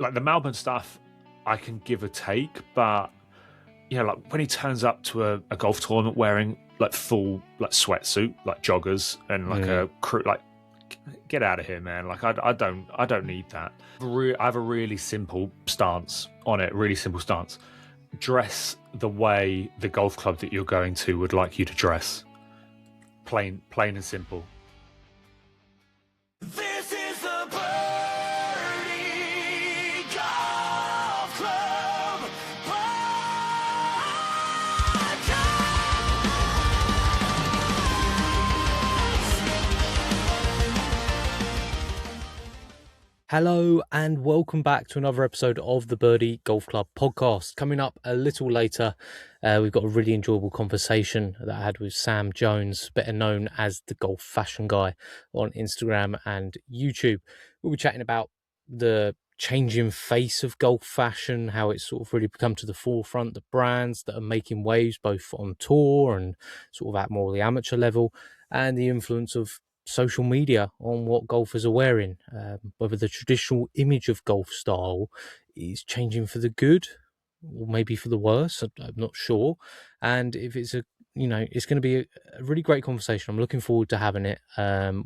like the Malbon stuff, I can give a take, but like when he turns up to a golf tournament wearing like full like sweatsuit, like joggers, and like a crew, like get out of here, man. Like I don't need that. I have a really simple stance on it. Really simple stance. Dress the way the golf club that you're going to would like you to dress. Plain and simple. This is the Birdie Golf Club Hello and welcome back to another episode of the Birdie Golf Club Podcast. Coming up a little later, we've got a really enjoyable conversation that I had with Sam Jones, better known as the Golf Fashion Guy on Instagram and YouTube. We'll be chatting about the changing face of golf fashion, how it's sort of really come to the forefront, the brands that are making waves both on tour and sort of at more the amateur level, and the influence of social media on what golfers are wearing, whether the traditional image of golf style is changing for the good or maybe for the worse. I'm not sure. And if it's it's going to be a really great conversation. I'm looking forward to having it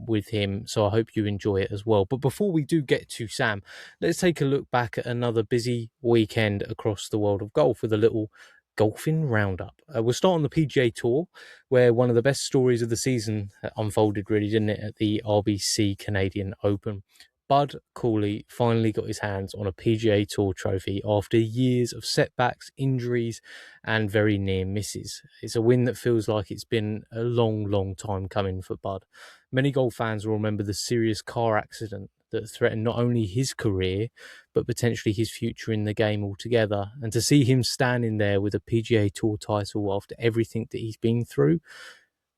with him. So I hope you enjoy it as well. But before we do get to Sam, let's take a look back at another busy weekend across the world of golf with a little golfing roundup. We'll start on the PGA Tour, where one of the best stories of the season unfolded, really, didn't it, at the RBC Canadian Open. Bud Cooley finally got his hands on a PGA Tour trophy after years of setbacks, injuries, and very near misses. It's a win that feels like it's been a long time coming for Bud. Many golf fans will remember the serious car accident that threatened not only his career, but potentially his future in the game altogether. And to see him standing there with a PGA Tour title after everything that he's been through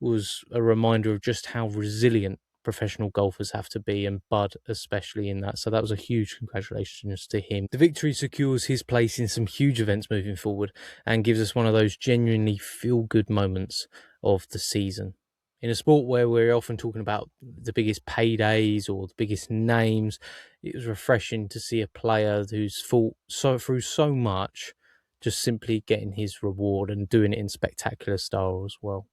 was a reminder of just how resilient professional golfers have to be, and Bud especially in that. So that was a huge congratulations to him. The victory secures his place in some huge events moving forward and gives us one of those genuinely feel-good moments of the season. In a sport where we're often talking about the biggest paydays or the biggest names, it was refreshing to see a player who's fought through so much just simply getting his reward and doing it in spectacular style as well.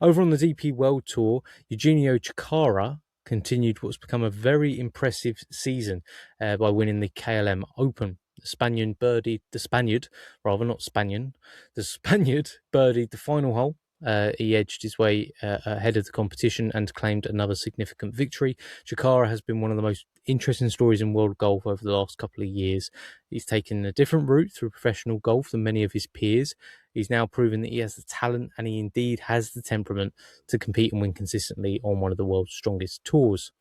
Over on the DP World Tour, Eugenio Chacarra continued what's become a very impressive season by winning the KLM Open. The Spaniard birdied the final hole. He edged his way ahead of the competition and claimed another significant victory. Chacarra has been one of the most interesting stories in world golf over the last couple of years. He's taken a different route through professional golf than many of his peers. He's now proven that he has the talent and he indeed has the temperament to compete and win consistently on one of the world's strongest tours.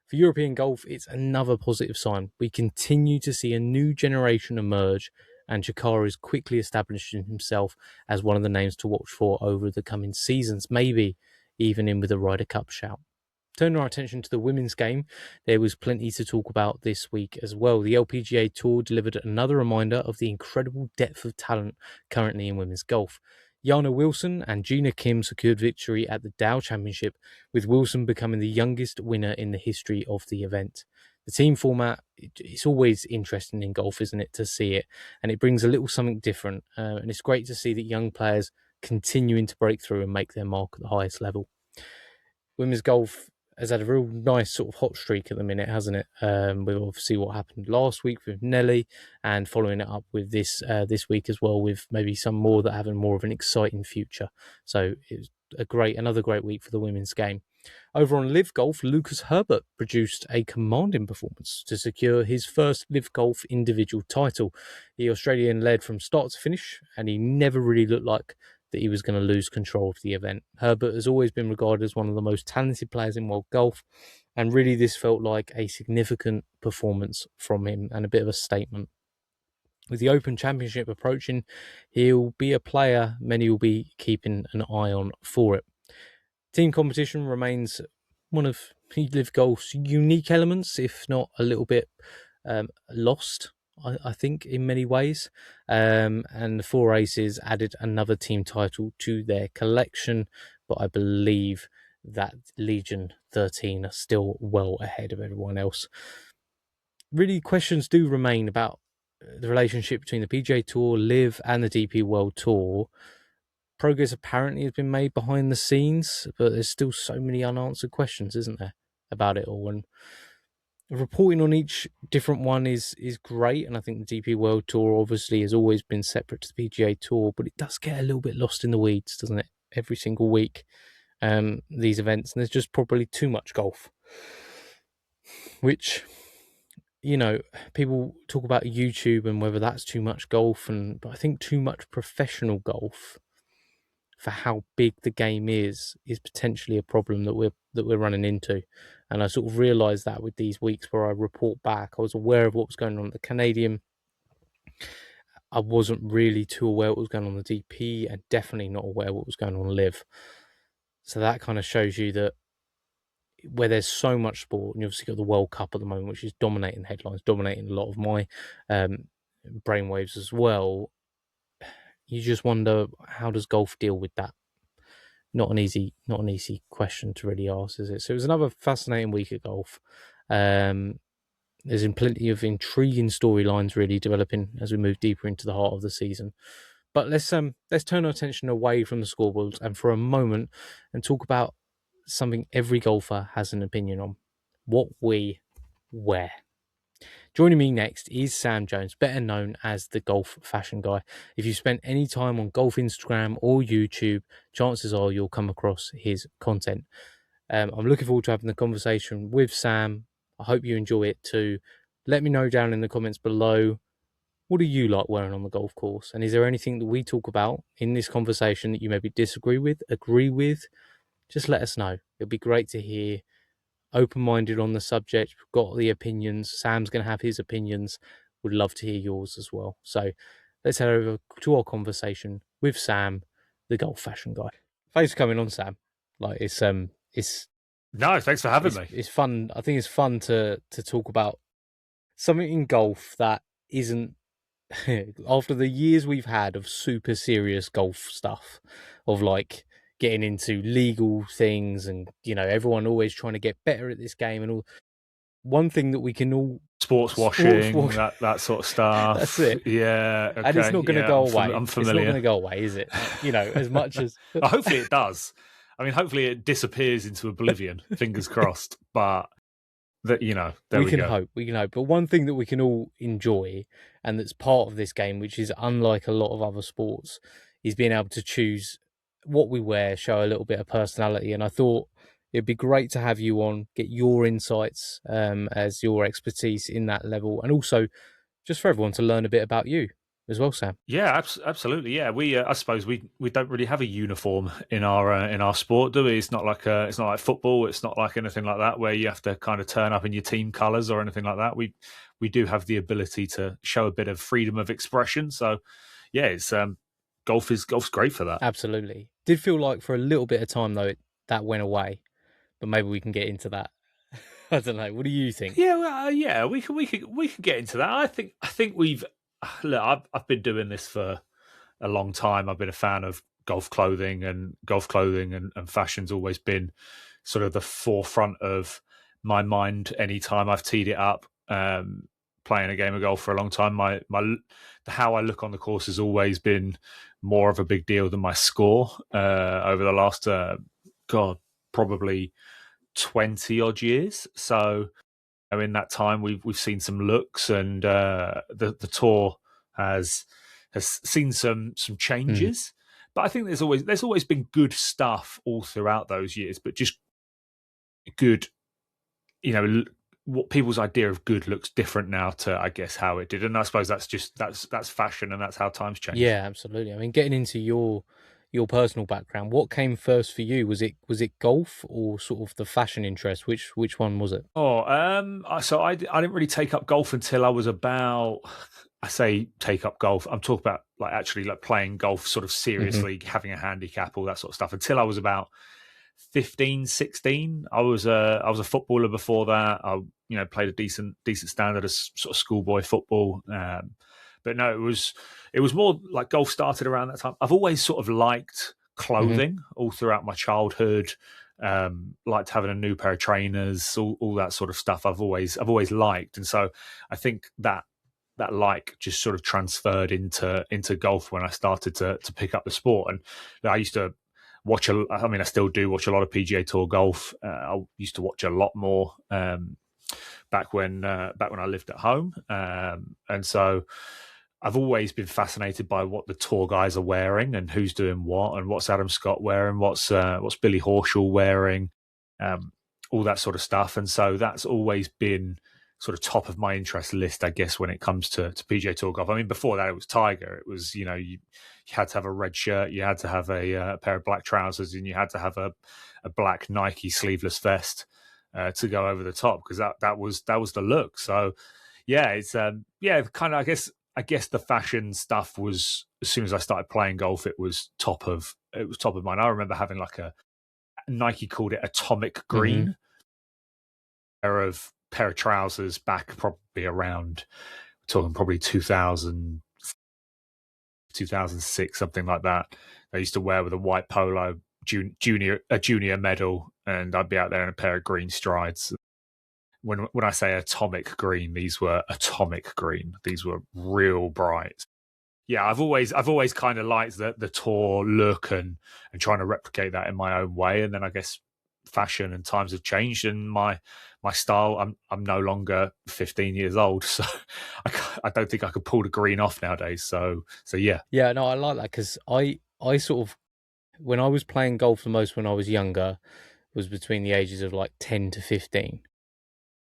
For European golf, it's another positive sign. We continue to see a new generation emerge, and Chacarra is quickly establishing himself as one of the names to watch for over the coming seasons, maybe even in with a Ryder Cup shout. Turning our attention to the women's game, there was plenty to talk about this week as well. The LPGA Tour delivered another reminder of the incredible depth of talent currently in women's golf. Jana Wilson and Gina Kim secured victory at the Dow Championship, with Wilson becoming the youngest winner in the history of the event. The team format, it's always interesting in golf, isn't it, to see it? And it brings a little something different. And it's great to see that young players continuing to break through and make their mark at the highest level. Women's golf has had a real nice sort of hot streak at the minute, hasn't it? With obviously what happened last week with Nelly, and following it up with this week as well, with maybe some more that having more of an exciting future. So it was another great week for the women's game. Over on LIV Golf, Lucas Herbert produced a commanding performance to secure his first LIV Golf individual title. The Australian led from start to finish, and he never really looked like that he was going to lose control of the event. Herbert has always been regarded as one of the most talented players in world golf, and really this felt like a significant performance from him and a bit of a statement. With the Open Championship approaching, he'll be a player many will be keeping an eye on for it. Team competition remains one of LIV Golf's unique elements, if not a little bit lost, I think, in many ways. And the 4 aces added another team title to their collection, but I believe that Legion 13 are still well ahead of everyone else. really questions do remain about the relationship between the PGA Tour, LIV, and the DP World Tour. Progress apparently has been made behind the scenes, but there's still so many unanswered questions, isn't there, about it all? And reporting on each different one is great, and I think the DP World Tour obviously has always been separate to the PGA Tour, but it does get a little bit lost in the weeds, doesn't it? Every single week, these events, and there's just probably too much golf, which, you know, people talk about YouTube and whether that's too much golf, but I think too much professional golf for how big the game is potentially a problem that we're running into. And I sort of realised that with these weeks where I report back, I was aware of what was going on at the Canadian. I wasn't really too aware what was going on the DP, and definitely not aware what was going on LIV. So that kind of shows you that where there's so much sport, and you obviously got the World Cup at the moment, which is dominating headlines, dominating a lot of my brainwaves as well. You just wonder, how does golf deal with that? Not an easy question to really ask, is it? So it was another fascinating week at golf. There's been plenty of intriguing storylines really developing as we move deeper into the heart of the season. But let's turn our attention away from the scoreboards and for a moment and talk about something every golfer has an opinion on: what we wear. Joining me next is Sam Jones, better known as the Golf Fashion Guy. If you've spent any time on Golf Instagram or YouTube, chances are you'll come across his content. I'm looking forward to having the conversation with Sam. I hope you enjoy it too. Let me know down in the comments below, what do you like wearing on the golf course? And is there anything that we talk about in this conversation that you maybe disagree with, agree with? Just let us know. It'll be great to hear. Open-minded on the subject. We've got the opinions. Sam's going to have his opinions. Would love to hear yours as well. So let's head over to our conversation with Sam, the Golf Fashion Guy. Thanks for coming on, Sam. Like it's No, thanks for having me. It's fun. I think it's fun to talk about something in golf that isn't, after the years we've had of super serious golf stuff, of like getting into legal things and, you know, everyone always trying to get better at this game and all. One thing that we can all... Sports washing, that sort of stuff. That's it. Yeah. Okay. And it's not going to go away. I'm familiar. It's not going to go away, is it? You know, as much as... Hopefully it does. I mean, hopefully it disappears into oblivion. Fingers crossed. But, that, you know, there we can go. hope. We can hope. But one thing that we can all enjoy, and that's part of this game, which is unlike a lot of other sports, is being able to choose what we wear, show a little bit of personality. And I thought it'd be great to have you on, get your insights as your expertise in that level, and also just for everyone to learn a bit about you as well, Sam. Yeah, absolutely. Yeah, we I suppose we don't really have a uniform in our sport, do we? It's not like football. It's not like anything like that where you have to kind of turn up in your team colours or anything like that. We do have the ability to show a bit of freedom of expression. So yeah, it's golf's great for that. Absolutely. Did feel like for a little bit of time though that went away, but maybe we can get into that. I don't know. What do you think? Yeah, well, yeah, we can get into that. I think we've look. I've been doing this for a long time. I've been a fan of golf clothing and fashion's always been sort of the forefront of my mind. Anytime I've teed it up, playing a game of golf for a long time, how I look on the course has always been more of a big deal than my score over the last probably 20 odd years. So in that time we've seen some looks, and the tour has seen some changes. But I think there's always been good stuff all throughout those years, but just good, you know, what people's idea of good looks different now to, I guess, how it did. And I suppose that's fashion, and that's how times change. Yeah, absolutely. I mean, getting into your personal background, what came first for you? Was it golf or sort of the fashion interest? Which one was it? So I didn't really take up golf until I was about, I say take up golf, I'm talking about like actually like playing golf sort of seriously, having a handicap, all that sort of stuff, until I was about 15, 16. I was a footballer before that. I played a decent standard of sort of schoolboy football. But no, it was more like golf started around that time. I've always sort of liked clothing all throughout my childhood. liked having a new pair of trainers, all that sort of stuff. I've always liked, and so I think that like just sort of transferred into golf when I started to pick up the sport. And I used to watch I still do watch a lot of PGA Tour golf. I used to watch a lot more back when I lived at home, and so I've always been fascinated by what the tour guys are wearing and who's doing what, and what's Adam Scott wearing, what's Billy Horschel wearing, all that sort of stuff. And so that's always been sort of top of my interest list, I guess, when it comes to PGA Tour golf. I mean, before that, it was Tiger. It was, you had to have a red shirt, you had to have a pair of black trousers, and you had to have a black Nike sleeveless vest to go over the top, because that was the look. So yeah, it's kind of, I guess the fashion stuff was, as soon as I started playing golf, it was top of mind. I remember having like a Nike called it Atomic Green pair of trousers back probably around, talking probably 2000, 2006, something like that. I used to wear with a white polo, junior medal, and I'd be out there in a pair of green strides. When I say atomic green, these were atomic green. These were real bright. Yeah, I've always kind of liked the tour look and trying to replicate that in my own way. And then I guess fashion and times have changed, and my style. I'm no longer 15 years old, so I don't think I could pull the green off nowadays. So yeah. Yeah, no, I like that, because I sort of, when I was playing golf the most when I was younger, was between the ages of like 10 to 15.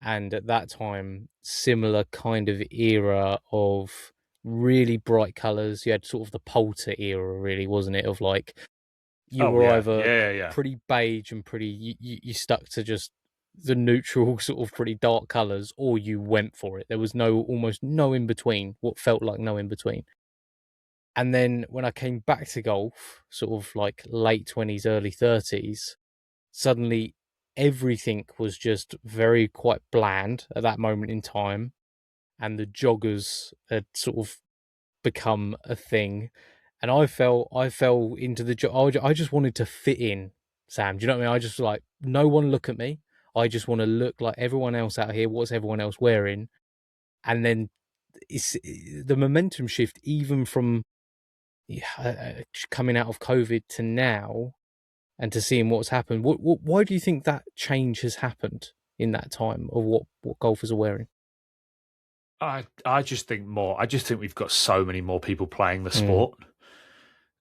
And at that time, similar kind of era of really bright colours. You had sort of the Poulter era, really, wasn't it? Of like, you were either pretty beige and pretty, you stuck to just the neutral sort of pretty dark colours, or you went for it. There was almost no in between, what felt like no in between. And then when I came back to golf, sort of like late 20s, early 30s, suddenly everything was just quite bland at that moment in time, and the joggers had sort of become a thing, and I fell into the I just wanted to fit in, Sam. Do you know what I mean? I just like, no one look at me. I just want to look like everyone else out here. What's everyone else wearing? And then it's the momentum shift, even from coming out of COVID to now, and to seeing what's happened. Why do you think that change has happened in that time of what golfers are wearing? I just think we've got so many more people playing the sport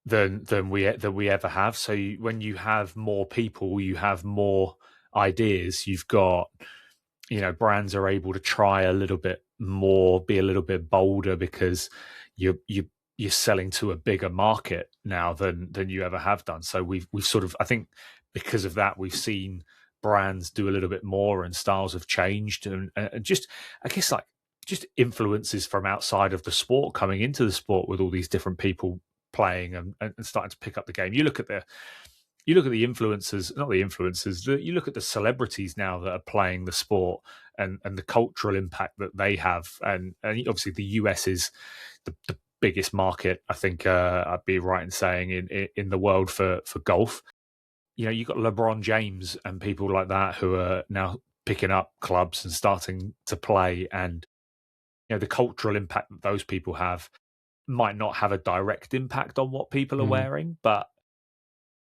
than we ever have. So when you have more people, you have more ideas. You've got, brands are able to try a little bit more, be a little bit bolder, because you're selling to a bigger market now than you ever have done. So we've sort of, I think because of that, we've seen brands do a little bit more, and styles have changed, and just, I guess, like, just influences from outside of the sport coming into the sport, with all these different people playing and starting to pick up the game. You look at the influencers, not the influencers, you look at the celebrities now that are playing the sport, and the cultural impact that they have. And obviously the US is the biggest market, I think, I'd be right in saying, in the world for golf. You've got LeBron James and people like that who are now picking up clubs and starting to play, and the cultural impact that those people have might not have a direct impact on what people are wearing, but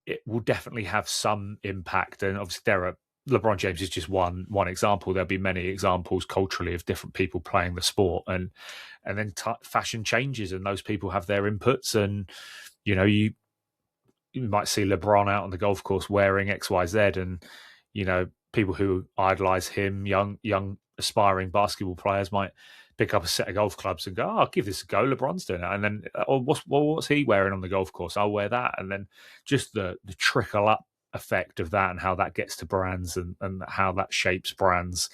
it will definitely have some impact. And obviously LeBron James is just one example. There'll be many examples culturally of different people playing the sport, and then fashion changes, and those people have their inputs. And you might see LeBron out on the golf course wearing XYZ, and people who idolize him, young aspiring basketball players, might pick up a set of golf clubs and go, "Oh, I'll give this a go. LeBron's doing it." And then, what's he wearing on the golf course? I'll wear that. And then just the trickle up effect of that, and how that gets to brands, and how that shapes brands'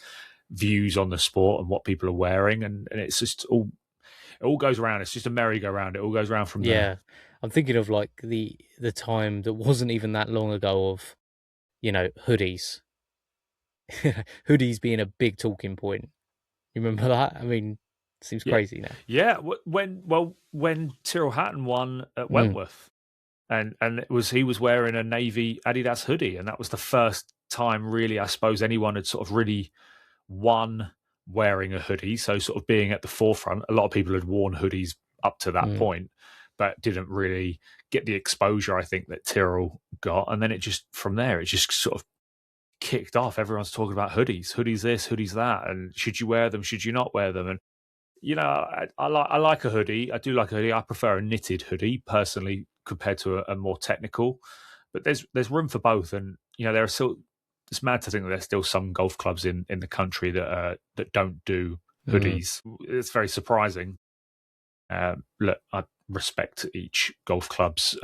views on the sport and what people are wearing. And it's just it all goes around. It's just a merry-go-round. It all goes around from there. Yeah. I'm thinking of like the time that wasn't even that long ago of, hoodies. Hoodies being a big talking point. You remember that? I mean, it seems crazy now. Yeah, when Tyrrell Hatton won at Wentworth, and he was wearing a navy Adidas hoodie, and that was the first time really, I suppose, anyone had sort of really won wearing a hoodie. So sort of being at the forefront. A lot of people had worn hoodies up to that point, but didn't really get the exposure I think that Tyrrell got. And then it just, from there, it just sort of kicked off. Everyone's talking about hoodies this, hoodies that, and should you wear them, should you not wear them? And you know, I like a hoodie. I do like a hoodie. I prefer a knitted hoodie personally compared to a more technical. But there's room for both, and you know, there are still. It's mad to think that there's still some golf clubs in the country that don't do hoodies. It's very surprising. Look, I respect each golf club's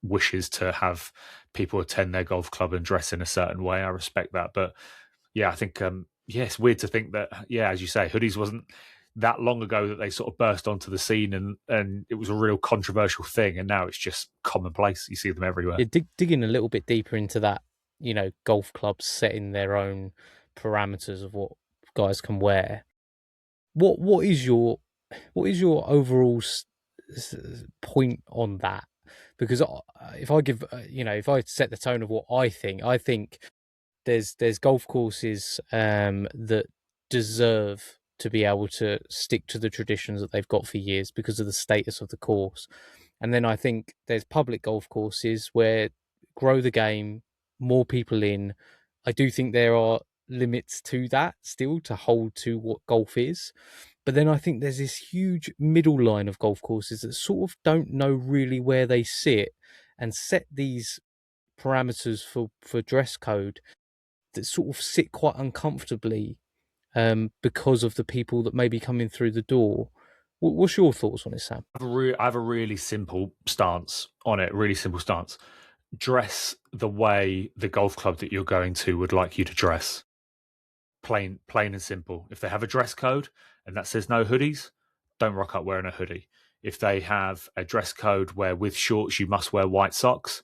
wishes to have people attend their golf club and dress in a certain way. I respect that, but yeah, I think it's weird to think that as you say, hoodies wasn't that long ago that they sort of burst onto the scene and it was a real controversial thing, and now it's just commonplace. You see them everywhere. Yeah, digging a little bit deeper into that, you know, golf clubs setting their own parameters of what guys can wear. What is your overall point on that? Because if I give, if I set the tone of what I think there's golf courses that deserve to be able to stick to the traditions that they've got for years because of the status of the course. And then I think there's public golf courses where grow the game, more people in. I do think there are limits to that still to hold to what golf is. But then I think there's this huge middle line of golf courses that sort of don't know really where they sit and set these parameters for dress code that sort of sit quite uncomfortably because of the people that may be coming through the door. What's your thoughts on it, Sam? I have a really simple stance on it. Really simple stance. Dress the way the golf club that you're going to would like you to dress. Plain and simple. If they have a dress code and that says no hoodies, don't rock up wearing a hoodie. If they have a dress code where with shorts you must wear white socks,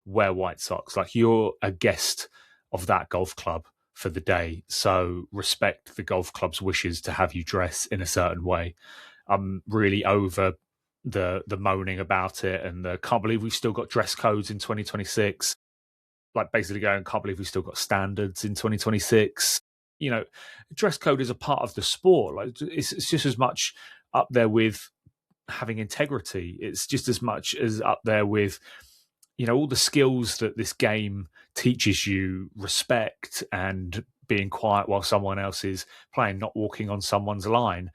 wear white socks. Like, you're a guest of that golf club for the day, so respect the golf club's wishes to have you dress in a certain way. I'm really over the moaning about it and the can't believe we've still got dress codes in 2026. Like, basically going, can't believe we've still got standards in 2026. You know, dress code is a part of the sport. Like, it's just as much up there with having integrity. It's just as much as up there with, you know, all the skills that this game teaches you, respect and being quiet while someone else is playing, not walking on someone's line.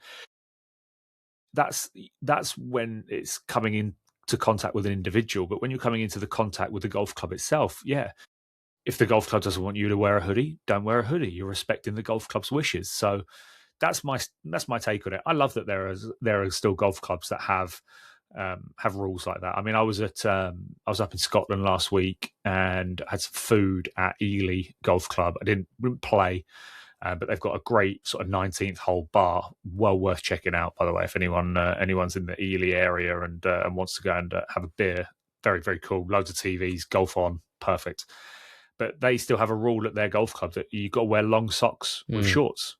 That's when it's coming into contact with an individual. But when you're coming into the contact with the golf club itself, if the golf club doesn't want you to wear a hoodie, don't wear a hoodie. You're respecting the golf club's wishes. So that's my take on it. I love that there are still golf clubs that have rules like that. I mean, I was up in Scotland last week and had some food at Ely Golf Club. I didn't play, but they've got a great sort of 19th hole bar, well worth checking out, by the way, if anyone's in the Ely area and wants to go and have a beer. Very, very cool. Loads of TVs, golf on, perfect. But they still have a rule at their golf club that you've got to wear long socks with shorts.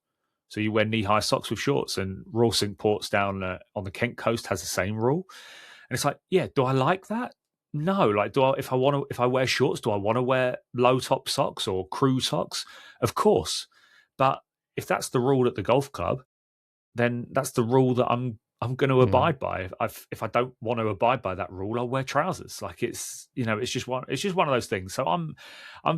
So you wear knee-high socks with shorts, and Royal Cinque Ports down on the Kent coast has the same rule. And it's like, do I like that? No. Like, if I wear shorts, do I want to wear low-top socks or crew socks? Of course. But if that's the rule at the golf club, then that's the rule that I'm going to abide by. If I don't want to abide by that rule, I'll wear trousers. Like, it's just one of those things. So I'm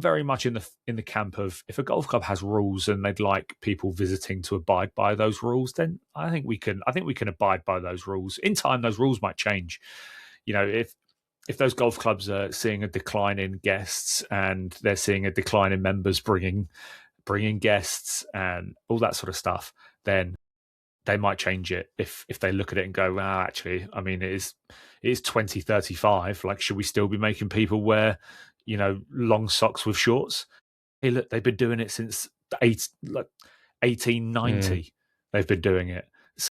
very much in the camp of, if a golf club has rules and they'd like people visiting to abide by those rules, then I think we can abide by those rules. In time, those rules might change. You know, if those golf clubs are seeing a decline in guests and they're seeing a decline in members bringing guests and all that sort of stuff, then they might change it if they look at it and go, well, actually, I mean, it is 2035. Like, should we still be making people wear, long socks with shorts? Hey, look, they've been doing it since 1890. They've been doing it. So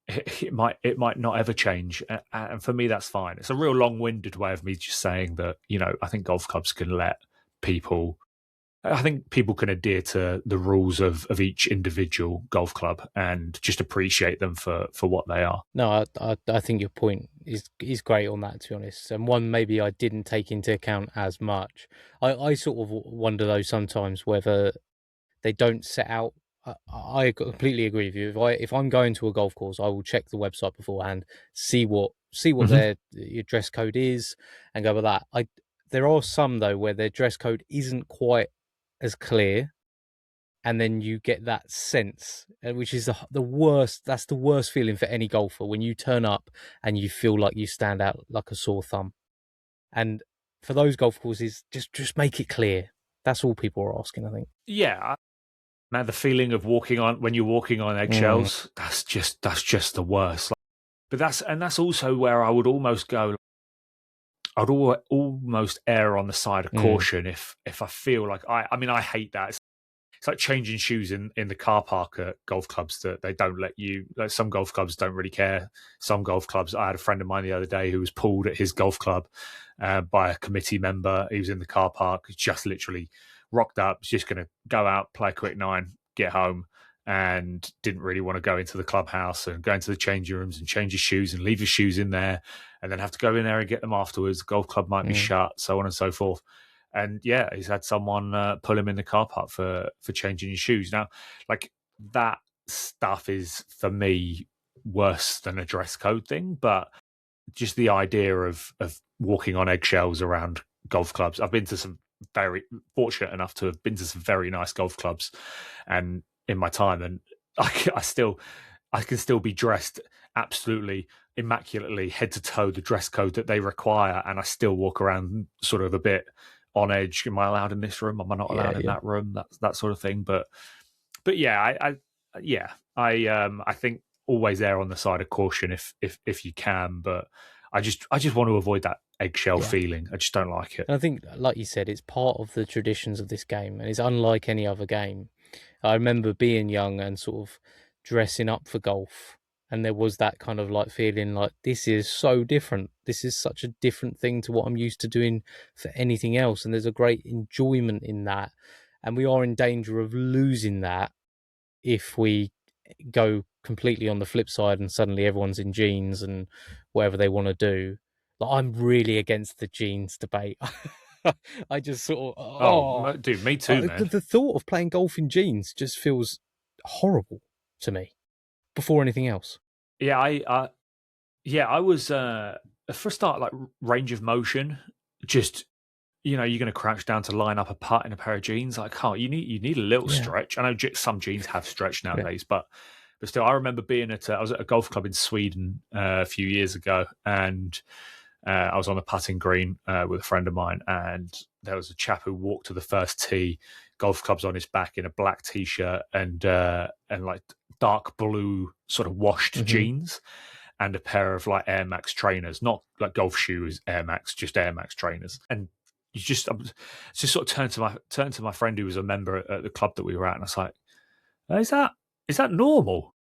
it might not ever change. And for me, that's fine. It's a real long-winded way of me just saying that, I think golf clubs can let people... I think people can adhere to the rules of each individual golf club and just appreciate them for what they are. No, I think your point is great on that, to be honest, and one maybe I didn't take into account as much. I sort of wonder though sometimes whether they don't set out. I completely agree with you. If I'm going to a golf course, I will check the website beforehand, see what Mhm. your dress code is, and go with that. There are some though where their dress code isn't quite as clear, and then you get that sense, which is the worst. That's the worst feeling for any golfer when you turn up and you feel like you stand out like a sore thumb. And for those golf courses, just make it clear. That's all people are asking, I think. Yeah, man, the feeling of walking on when you're walking on Mm, eggshells, that's just the worst. Like, but that's also where I would almost go. Almost err on the side of mm, caution if I feel like I mean I hate that. It's like changing shoes in the car park at golf clubs that they don't let you. Like some golf clubs don't really care. Some golf clubs. I had a friend of mine the other day who was pulled at his golf club by a committee member. He was in the car park, just literally rocked up, was just going to go out, play a quick nine, get home, and didn't really want to go into the clubhouse and go into the changing rooms and change his shoes and leave his shoes in there, and then have to go in there and get them afterwards. The golf club might be mm. shut, so on and so forth. And yeah, he's had someone pull him in the car park for changing his shoes. Now, like that stuff is for me worse than a dress code thing, but just the idea of walking on eggshells around golf clubs. I've been to some very fortunate enough to have been to some very nice golf clubs, and in my time, and I can still be dressed absolutely immaculately head to toe the dress code that they require, and I still walk around sort of a bit on edge. Am I allowed in this room? Am I not Yeah, allowed in yeah. that room? That sort of thing. But yeah, I think always err on the side of caution if you can. But I just want to avoid that eggshell Yeah. feeling. I just don't like it. And I think, like you said, it's part of the traditions of this game, and it's unlike any other game. I remember being young and sort of dressing up for golf, and there was that kind of like feeling like this is so different. This is such a different thing to what I'm used to doing for anything else, and there's a great enjoyment in that. And we are in danger of losing that if we go completely on the flip side and suddenly everyone's in jeans and whatever they want to do. Like, I'm really against the jeans debate. I just sort of, Dude, me too, man. the thought of playing golf in jeans just feels horrible to me before anything else. Yeah, I was for a start like range of motion. Just you're going to crouch down to line up a putt in a pair of jeans. Like, oh, you need a little Yeah. stretch. I know some jeans have stretch Yeah. nowadays, but still, I remember being I was at a golf club in Sweden a few years ago, and I was on a putting green with a friend of mine, and there was a chap who walked to the first tee, golf clubs on his back, in a black t-shirt and like dark blue sort of washed Mhm. jeans, and a pair of like Air Max trainers, not like golf shoes, Air Max, just Air Max trainers. And you just sort of turned to my friend who was a member at the club that we were at, and I was like, is that normal?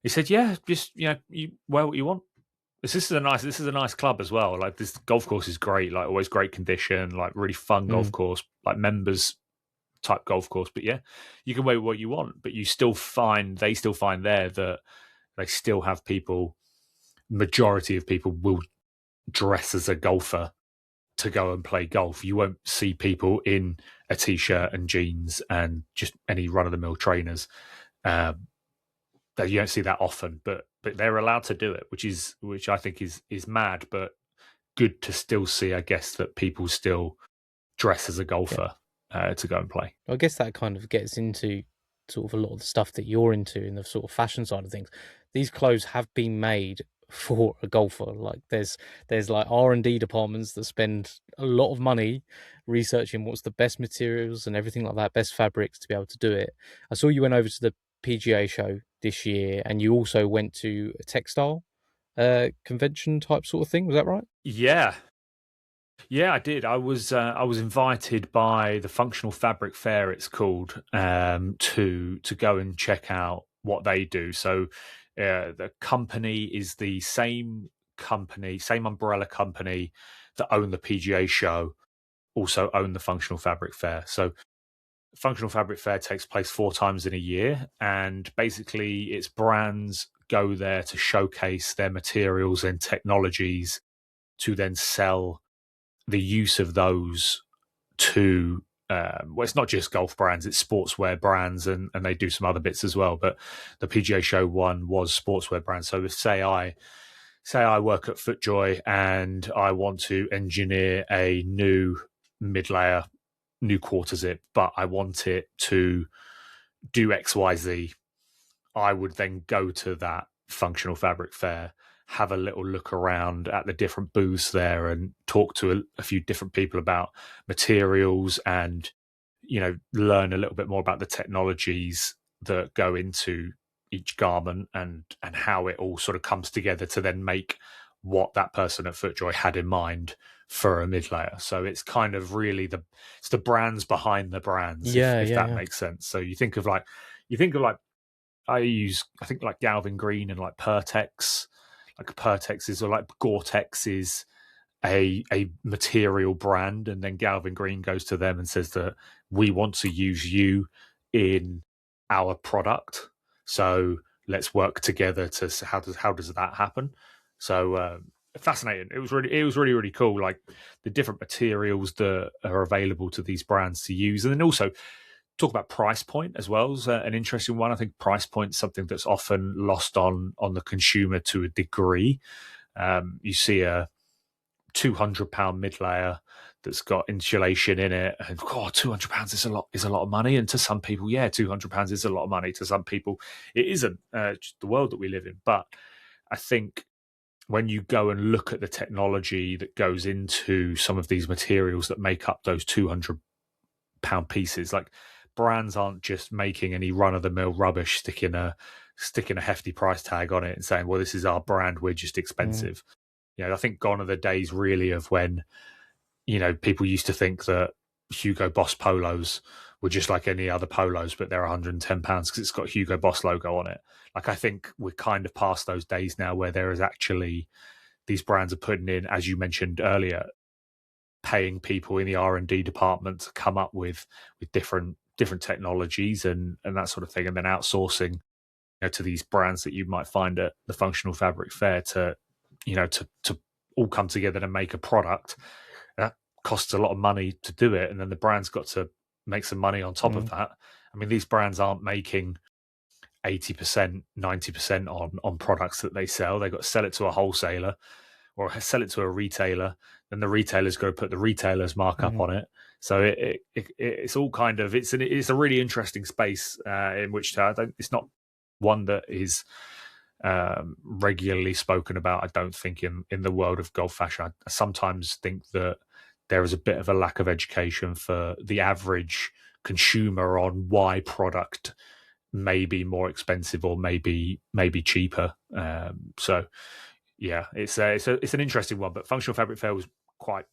He said, yeah, just you wear what you want. This is a nice club as well. Like, this golf course is great, like always great condition, like really fun golf Mm. course, like members type golf course. But yeah, you can wear what you want, but they still find there that they still have people. Majority of people will dress as a golfer to go and play golf. You won't see people in a t-shirt and jeans and just any run-of-the-mill trainers. That you don't see that often, but they're allowed to do it, which I think is mad, but good to still see. I guess that people still dress as a golfer to go and play. I guess that kind of gets into sort of a lot of the stuff that you're into in the sort of fashion side of things. These clothes have been made for a golfer. Like there's like R&D departments that spend a lot of money researching what's the best materials and everything like that, best fabrics to be able to do it. I saw you went over to the PGA show this year, and you also went to a textile convention type sort of thing. Was that right? Yeah, I did. I was invited by the Functional Fabric Fair, it's called, to go and check out what they do. So the company is the same umbrella company that own the PGA show, also own the Functional Fabric Fair. So Functional Fabric Fair takes place 4 times in a year, and basically it's brands go there to showcase their materials and technologies to then sell the use of those to well, it's not just golf brands, it's sportswear brands, and they do some other bits as well. But the PGA Show one was sportswear brands. So if say I work at FootJoy and I want to engineer a new mid layer, new quarter zip, but I want it to do XYZ, I would then go to that functional fabric fair, have a little look around at the different booths there and talk to a few different people about materials and, learn a little bit more about the technologies that go into each garment and how it all sort of comes together to then make what that person at FootJoy had in mind for a mid layer. So it's kind of really it's the brands behind the brands, if that makes sense. So you think of like I think like Galvin Green and like Pertex. Like Pertex is, or like Gore-Tex is a material brand, and then Galvin Green goes to them and says that we want to use you in our product, so let's work together to how does that happen. So fascinating. It was really cool, like the different materials that are available to these brands to use. And then also talk about price point as well is an interesting one. I think price point is something that's often lost on the consumer to a degree. You see a £200 mid layer that's got insulation in it, and £200 is a lot of money. And to some people, £200 is a lot of money. To some people, it isn't. Just the world that we live in. But I think when you go and look at the technology that goes into some of these materials that make up those £200 pieces, like brands aren't just making any run-of-the-mill rubbish, sticking a hefty price tag on it and saying, well, this is our brand, we're just expensive. I think gone are the days really of when, people used to think that Hugo Boss polos were just like any other polos, but they're £110 because it's got Hugo Boss logo on it. Like, I think we're kind of past those days now where there is actually, these brands are putting in, as you mentioned earlier, paying people in the R&D department to come up with different technologies and that sort of thing, and then outsourcing to these brands that you might find at the Functional Fabric Fair to all come together to make a product. That costs a lot of money to do it, and then the brand's got to make some money on top of that. I mean, these brands aren't making 80%, 90% on products that they sell. They've got to sell it to a wholesaler or sell it to a retailer. Then the retailer's got to put the retailer's markup on it. So it's all kind of, it's a really interesting space in which it's not one that is regularly spoken about, I don't think, in the world of golf fashion. I sometimes think that there is a bit of a lack of education for the average consumer on why product may be more expensive or maybe cheaper. So yeah, it's an interesting one. But Functional Fabric Fair was quite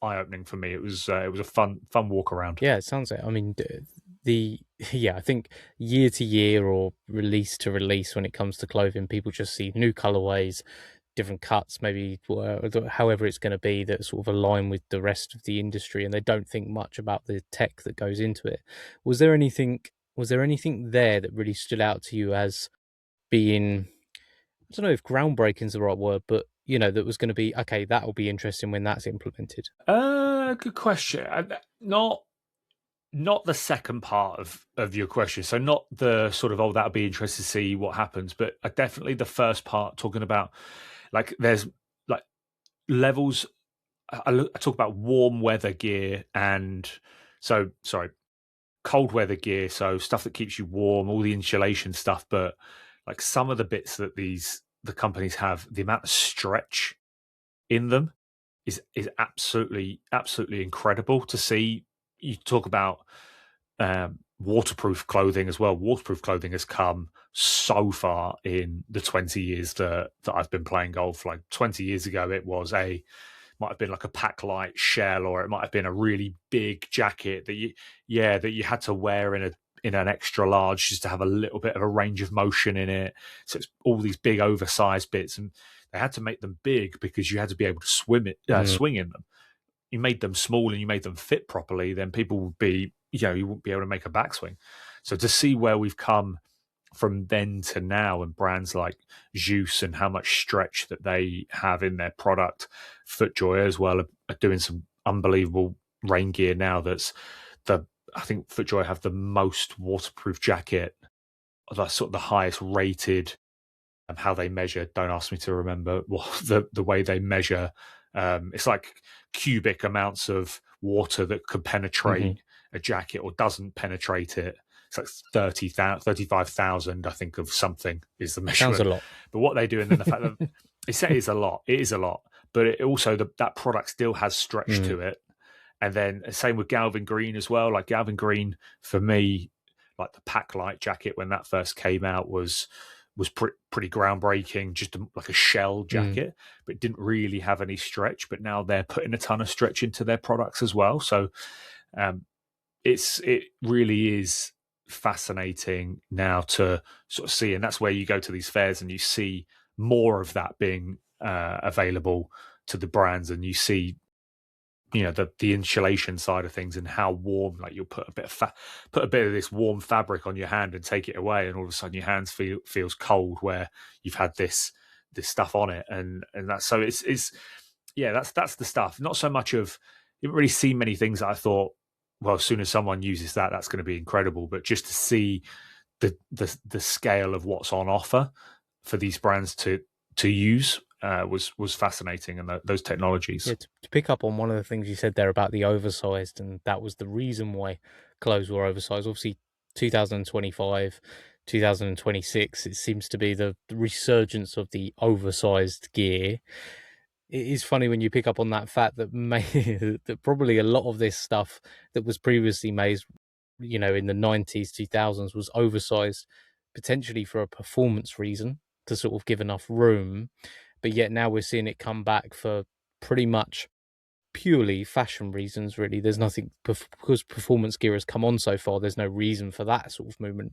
eye opening for me. It was a fun walk around. Yeah, it sounds like. I mean, I think year to year or release to release, when it comes to clothing, people just see new colorways, different cuts, maybe however it's going to be, that sort of align with the rest of the industry, and they don't think much about the tech that goes into it. Was there anything there that really stood out to you as being, I don't know if groundbreaking is the right word, but that was going to be, okay, that'll be interesting when that's implemented? Good question. Not the second part of your question. So not the sort of, that'll be interesting to see what happens, but definitely the first part, talking about like there's like levels. I talk about warm weather gear and cold weather gear. So stuff that keeps you warm, all the insulation stuff, but like some of the bits that the companies have, the amount of stretch in them is absolutely incredible to see. You talk about waterproof clothing as well. Waterproof clothing has come so far in the 20 years that I've been playing golf. Like 20 years ago, it might have been like a pack light shell, or it might have been a really big jacket that you had to wear in an extra large just to have a little bit of a range of motion in it. So it's all these big oversized bits, and they had to make them big because you had to be able to swing in them. You made them small and you made them fit properly, then people would be, you wouldn't be able to make a backswing. So to see where we've come from then to now, and brands like Juice and how much stretch that they have in their product. FootJoy as well are doing some unbelievable rain gear now. I think FootJoy have the most waterproof jacket, that's sort of the highest rated. And how they measure, don't ask me to remember the way they measure. It's like cubic amounts of water that could penetrate a jacket or doesn't penetrate it. It's like 35,000, I think, of something is the measurement. Sounds a lot. But what they do, and then the fact that it is a lot, it is a lot. But it also, that product still has stretch to it. And then same with Galvin Green as well. Like Galvin Green, for me, like the Pack Light jacket when that first came out was pretty groundbreaking, just like a shell jacket, but didn't really have any stretch. But now they're putting a ton of stretch into their products as well. So it really is fascinating now to sort of see, and that's where you go to these fairs and you see more of that being available to the brands, and you see, you know, the insulation side of things and how warm, like you'll put a bit of this warm fabric on your hand and take it away, and all of a sudden your hands feels cold where you've had this stuff on it, and that's, so it's that's the stuff. Not so much of, you didn't really see many things that I thought, well, as soon as someone uses that's going to be incredible, but just to see the scale of what's on offer for these brands to use was fascinating, and those technologies. Yeah, to pick up on one of the things you said there about the oversized, and that was the reason why clothes were oversized. Obviously, 2025, 2026, it seems to be the resurgence of the oversized gear. It is funny when you pick up on that fact that that probably a lot of this stuff that was previously made, you know, in the 90s, 2000s, was oversized potentially for a performance reason, to sort of give enough room. But yet now we're seeing it come back for pretty much purely fashion reasons, really. There's nothing, because performance gear has come on so far, there's no reason for that sort of movement.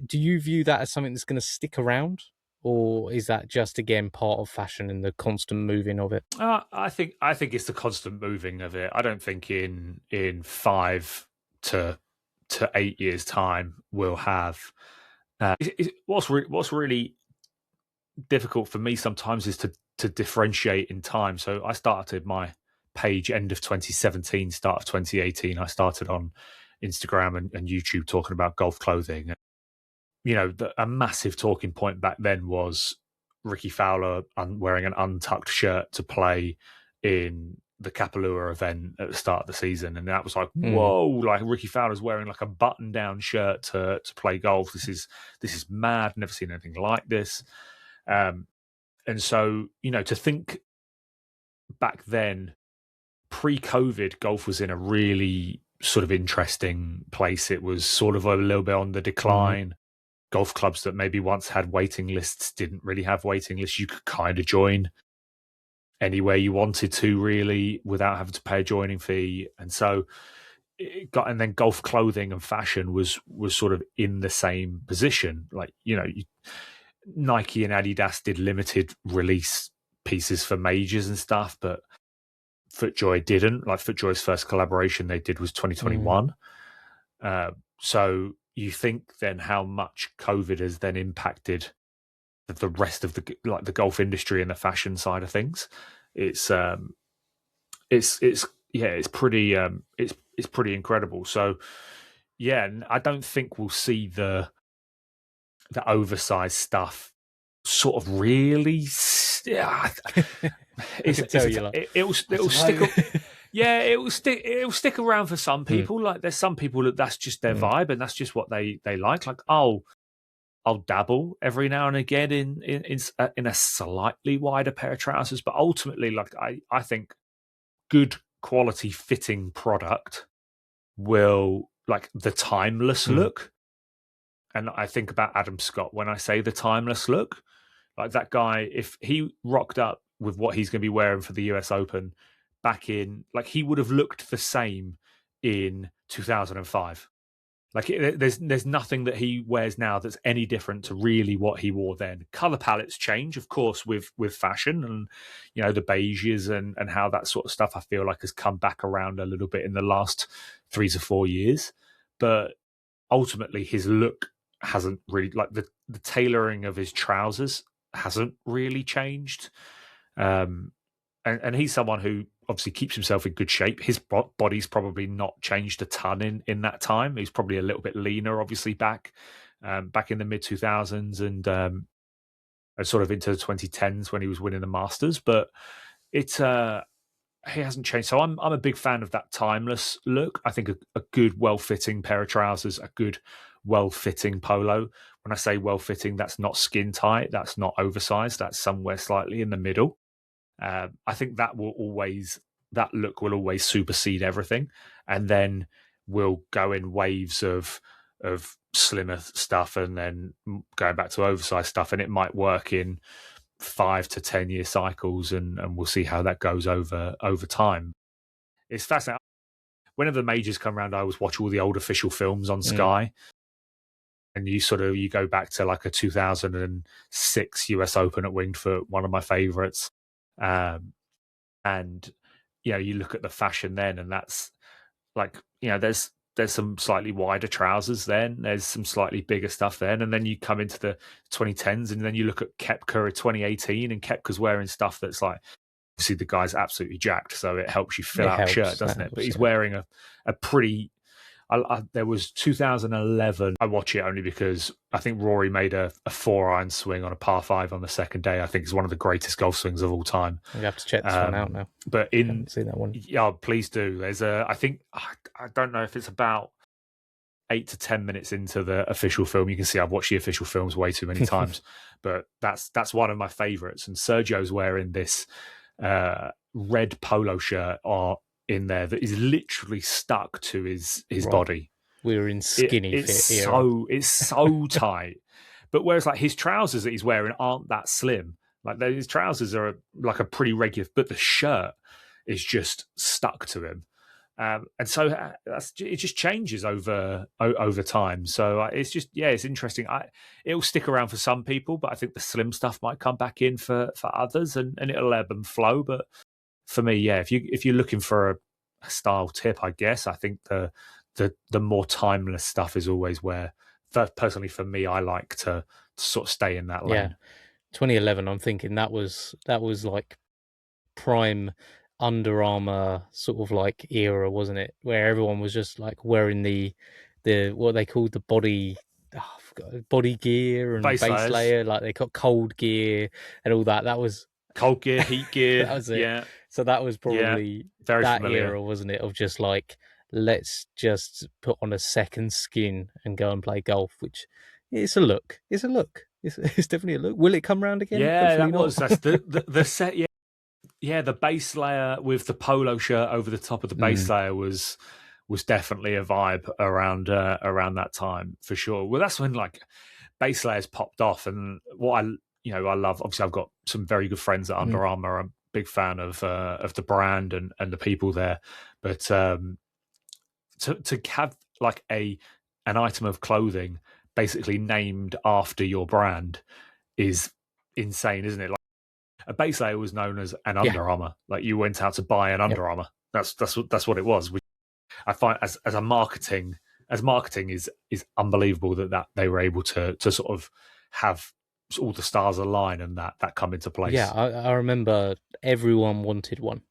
Do you view that as something that's going to stick around? Or is that just, again, part of fashion and the constant moving of it? I think it's the constant moving of it. I don't think in 5 to 8 years' time we'll have. What's really difficult for me sometimes is to differentiate in time. So I started my page end of 2017, start of 2018. I started on Instagram and YouTube talking about golf clothing. You know, a massive talking point back then was Ricky Fowler wearing an untucked shirt to play in the Kapalua event at the start of the season, and that was like, whoa! Like Ricky Fowler's wearing like a button-down shirt to play golf. This is mad. Never seen anything like this. And so, you know, to think back then, pre-COVID, golf was in a really sort of interesting place. It was sort of a little bit on the decline. Golf clubs that maybe once had waiting lists didn't really have waiting lists. You could kind of join anywhere you wanted to, really, without having to pay a joining fee. And so and then golf clothing and fashion was sort of in the same position. Like, you know, Nike and Adidas did limited release pieces for majors and stuff, but FootJoy didn't. Like FootJoy's first collaboration they did was 2021. So you think then how much COVID has then impacted the rest of the golf industry and the fashion side of things. It's pretty incredible. So yeah, and I don't think we'll see the oversized stuff sort of really. It'll stick. Yeah, it'll stick around for some people. Like there's some people that's just their vibe, and that's just what they like. Like, I'll dabble every now and again in a slightly wider pair of trousers, but ultimately, like I think good quality fitting product will, like, the timeless look. And I think about Adam Scott when I say the timeless look. Like that guy, if he rocked up with what he's going to be wearing for the US Open back in, like, he would have looked the same in 2005. Like there's nothing that he wears now that's any different to really what he wore then. Color palettes change, of course, with fashion, and you know, the beiges and how that sort of stuff I feel like has come back around a little bit in the last 3 to 4 years. But ultimately his look hasn't really, like the tailoring of his trousers hasn't really changed. And he's someone who obviously keeps himself in good shape. His body's probably not changed a ton in that time. He's probably a little bit leaner, obviously, back in the mid 2000s and sort of into the 2010s when he was winning the Masters. But he hasn't changed. So I'm a big fan of that timeless look. I think a good, well-fitting pair of trousers, a good, well-fitting polo. When I say well-fitting, that's not skin tight, that's not oversized, that's somewhere slightly in the middle. I think that look will always supersede everything, and then we'll go in waves of slimmer stuff, and then going back to oversized stuff, and it might work in 5 to 10 year cycles, and we'll see how that goes over time. It's fascinating. Whenever the majors come around, I always watch all the old official films on Sky. And you go back to like a 2006 US Open at Winged Foot, one of my favorites. And you look at the fashion then, and that's like, there's some slightly wider trousers then, there's some slightly bigger stuff then, and then you come into the 2010s, and then you look at Koepka in 2018, and Koepka's wearing stuff that's like, obviously the guy's absolutely jacked, so it helps you fill out a shirt, doesn't it? But he's wearing a pretty. There was 2011. I watch it only because I think Rory made a 4-iron swing on a par 5 on the second day. I think it's one of the greatest golf swings of all time. You have to check this one out now. But I haven't seen that one. Yeah, please do. There's I think I don't know if it's about 8 to 10 minutes into the official film. You can see I've watched the official films way too many times, but that's one of my favorites. And Sergio's wearing this red polo shirt in there that is literally stuck to his body. We're in skinny fit era. It's so tight. But whereas like his trousers that he's wearing aren't that slim. Like his trousers are like a pretty regular, but the shirt is just stuck to him. And so it just changes over time. So it's just, it's interesting. It'll stick around for some people, but I think the slim stuff might come back in for others, and it'll ebb and flow. But for me, if you're looking for a style tip, I guess I think the more timeless stuff is always where, personally for me, I like to sort of stay in that lane. Yeah, 2011. I'm thinking that was like prime Under Armour sort of like era, wasn't it? Where everyone was just like wearing the what they called the body gear and base layer, like they got cold gear and all that. That was cold gear, heat gear. That was it. Yeah. So that was probably very that familiar era, wasn't it? Of just like, let's just put on a second skin and go and play golf, which it's a look. It's a look. It's definitely a look. Will it come round again? Yeah, Hopefully that was that's the set. Yeah, the base layer with the polo shirt over the top of the base layer was definitely a vibe around that time for sure. Well, that's when like base layers popped off, and what I love. Obviously, I've got some very good friends at Under Armour. I'm a big fan of the brand and the people there. But to have like an item of clothing basically named after your brand is insane, isn't it? Like a base layer was known as an Under Armour. Like you went out to buy an Under Armour. That's what it was. I find as marketing is unbelievable that they were able to sort of have all the stars align and that come into place. Yeah, I remember everyone wanted one.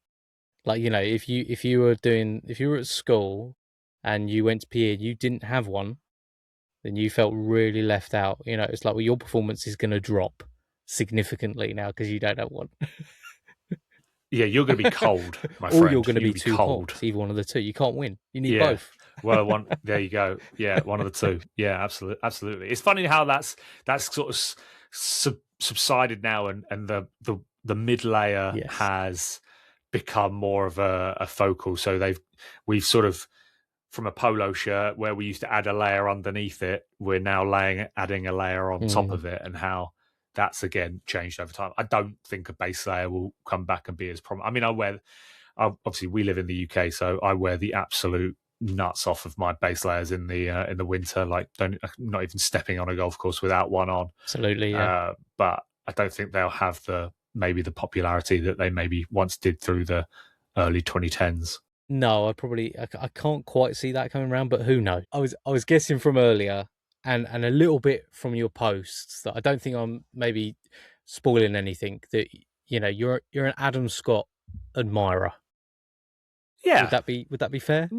Like, if you were at school and you went to PE and you didn't have one, then you felt really left out. It's like, well, your performance is going to drop significantly now because you don't have one. Yeah, you're going to be cold, my friend. Or you're going to be too cold. Hot. Either one of the two. You can't win. You need both. Well, there you go. Yeah, one of the two. Yeah, absolutely. It's funny how that's sort of subsided now, and the mid layer has become more of a focal. So we've sort of, from a polo shirt where we used to add a layer underneath it, we're now adding a layer on top of it, and how that's again changed over time. I don't think a base layer will come back and be as prominent. I mean, obviously we live in the UK, so I wear the absolute nuts off of my base layers in the winter. Like, I'm not even stepping on a golf course without one on. Absolutely, yeah. But I don't think they'll have the popularity that they maybe once did through the early 2010s. No, I can't quite see that coming around, but who knows? I was guessing from earlier, and a little bit from your posts that I don't think I'm maybe spoiling anything, that you're an Adam Scott admirer. Yeah, Would that be fair?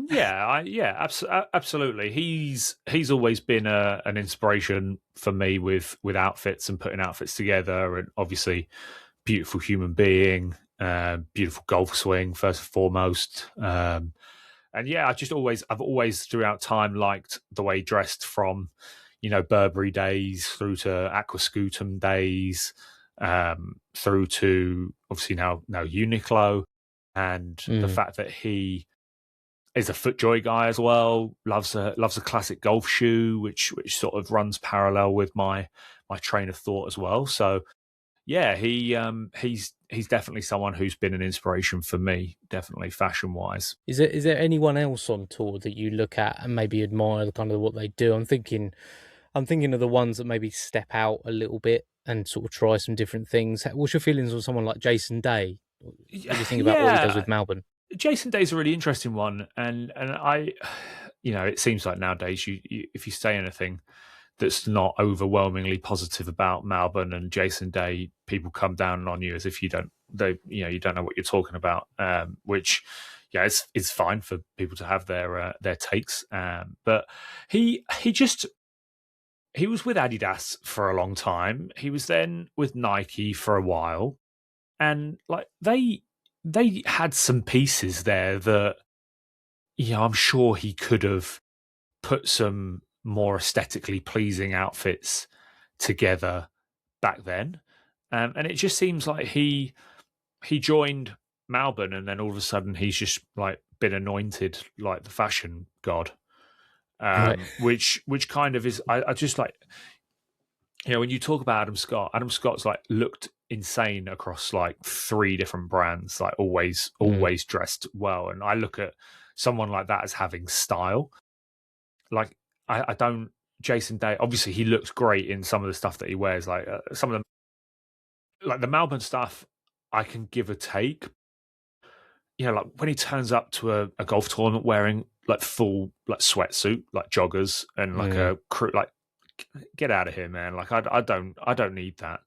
Absolutely. He's always been an inspiration for me with outfits and putting outfits together, and obviously beautiful human being, beautiful golf swing first and foremost. And yeah, I've always throughout time liked the way he dressed, from Burberry days through to Aquascutum days, through to obviously now Uniqlo, and the fact that he is a FootJoy guy as well. Loves a classic golf shoe, which sort of runs parallel with my train of thought as well. So yeah, he's definitely someone who's been an inspiration for me, definitely fashion wise. Is there anyone else on tour that you look at and maybe admire the kind of what they do? I'm thinking of the ones that maybe step out a little bit and sort of try some different things. What's your feelings on someone like Jason Day? What do you think about what he does with Malbon? Jason Day's a really interesting one, and I, it seems like nowadays you if you say anything that's not overwhelmingly positive about Malbon and Jason Day, people come down on you as if you don't know what you're talking about. Which, yeah, it's fine for people to have their takes. But he was with Adidas for a long time. He was then with Nike for a while, and like they had some pieces there that I'm sure he could have put some more aesthetically pleasing outfits together back then. And it just seems like he joined Malbon, and then all of a sudden he's just like been anointed like the fashion god. Right. Which kind of is, I just like, when you talk about Adam Scott's like looked insane across like 3 different brands, like always dressed well. And I look at someone like that as having style. Like I don't, Jason Day, obviously he looks great in some of the stuff that he wears, like some of them, like the Malbon stuff I can give a take. Like when he turns up to a golf tournament wearing like full like sweatsuit, like joggers and like a crew, like get out of here, man. Like I don't need that.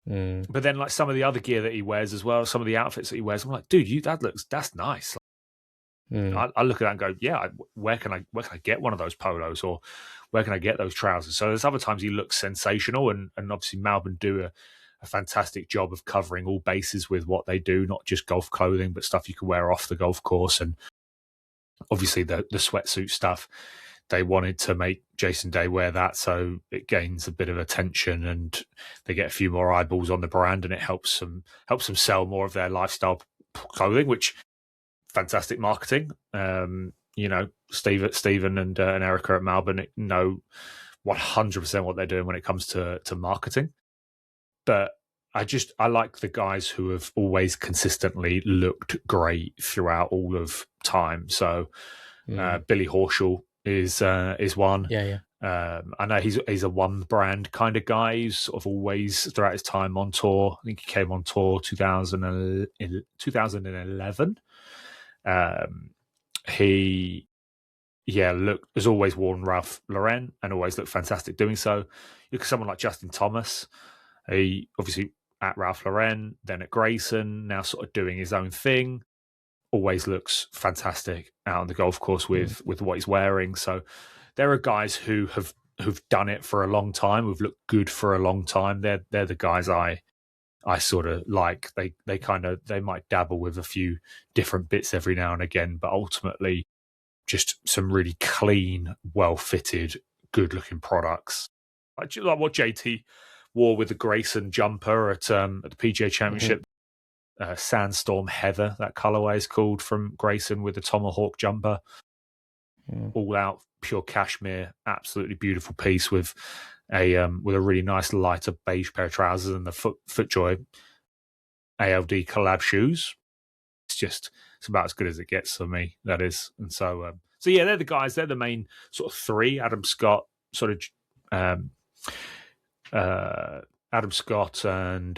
But then like some of the other gear that he wears as well, some of the outfits that he wears, I'm like, dude, that's nice. I look at that and go, yeah, where can I get one of those polos, or where can I get those trousers? So there's other times he looks sensational, and obviously Malbon do a fantastic job of covering all bases with what they do, not just golf clothing, but stuff you can wear off the golf course. And obviously the sweatsuit stuff, they wanted to make Jason Day wear that, so it gains a bit of attention and they get a few more eyeballs on the brand, and it helps them sell more of their lifestyle clothing, which fantastic marketing. Stephen and Erica at Malbon know 100% what they're doing when it comes to marketing. But I like the guys who have always consistently looked great throughout all of time. So Billy Horschel is one. Yeah. I know he's a one brand kind of guy. He's sort of always throughout his time on tour. I think he came on tour 2011. He has always worn Ralph Lauren and always looked fantastic doing so. You look at someone like Justin Thomas. He obviously at Ralph Lauren, then at Grayson, now sort of doing his own thing. Always looks fantastic out on the golf course with what he's wearing. So there are guys who've done it for a long time, who've looked good for a long time. They're the guys I sort of like. They might dabble with a few different bits every now and again, but ultimately just some really clean, well fitted, good looking products. Like what JT wore with the Grayson jumper at the PGA Championship. Sandstorm Heather, that colorway is called, from Grayson, with the Tomahawk jumper. All out pure cashmere, absolutely beautiful piece with a really nice lighter beige pair of trousers and the FootJoy ALD collab shoes. It's about as good as it gets for me, that is. And so yeah, they're the guys. They're the main sort of 3. Adam Scott, Adam Scott, and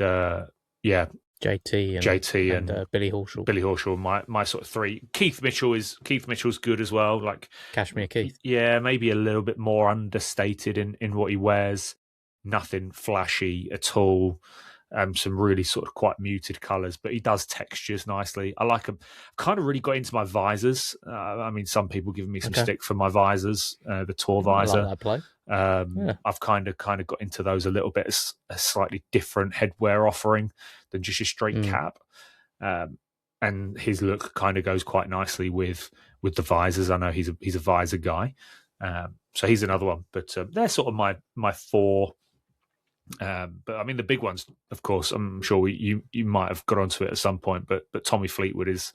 JT and Billy Horschel. Billy Horschel, my sort of three. Keith Mitchell's good as well. Like Cashmere Keith. Yeah, maybe a little bit more understated in what he wears. Nothing flashy at all. Some really sort of quite muted colours, but he does textures nicely. I like him. Kind of really got into my visors. I mean, some people give me some stick for my visors, the Tour visor. I like that play. I've kind of got into those a little bit as a slightly different headwear offering than just your straight cap. And his look kind of goes quite nicely with the visors. I know he's a visor guy, so he's another one. But they're sort of my four. But I mean, the big ones, of course, I'm sure you might have got onto it at some point. But Tommy Fleetwood is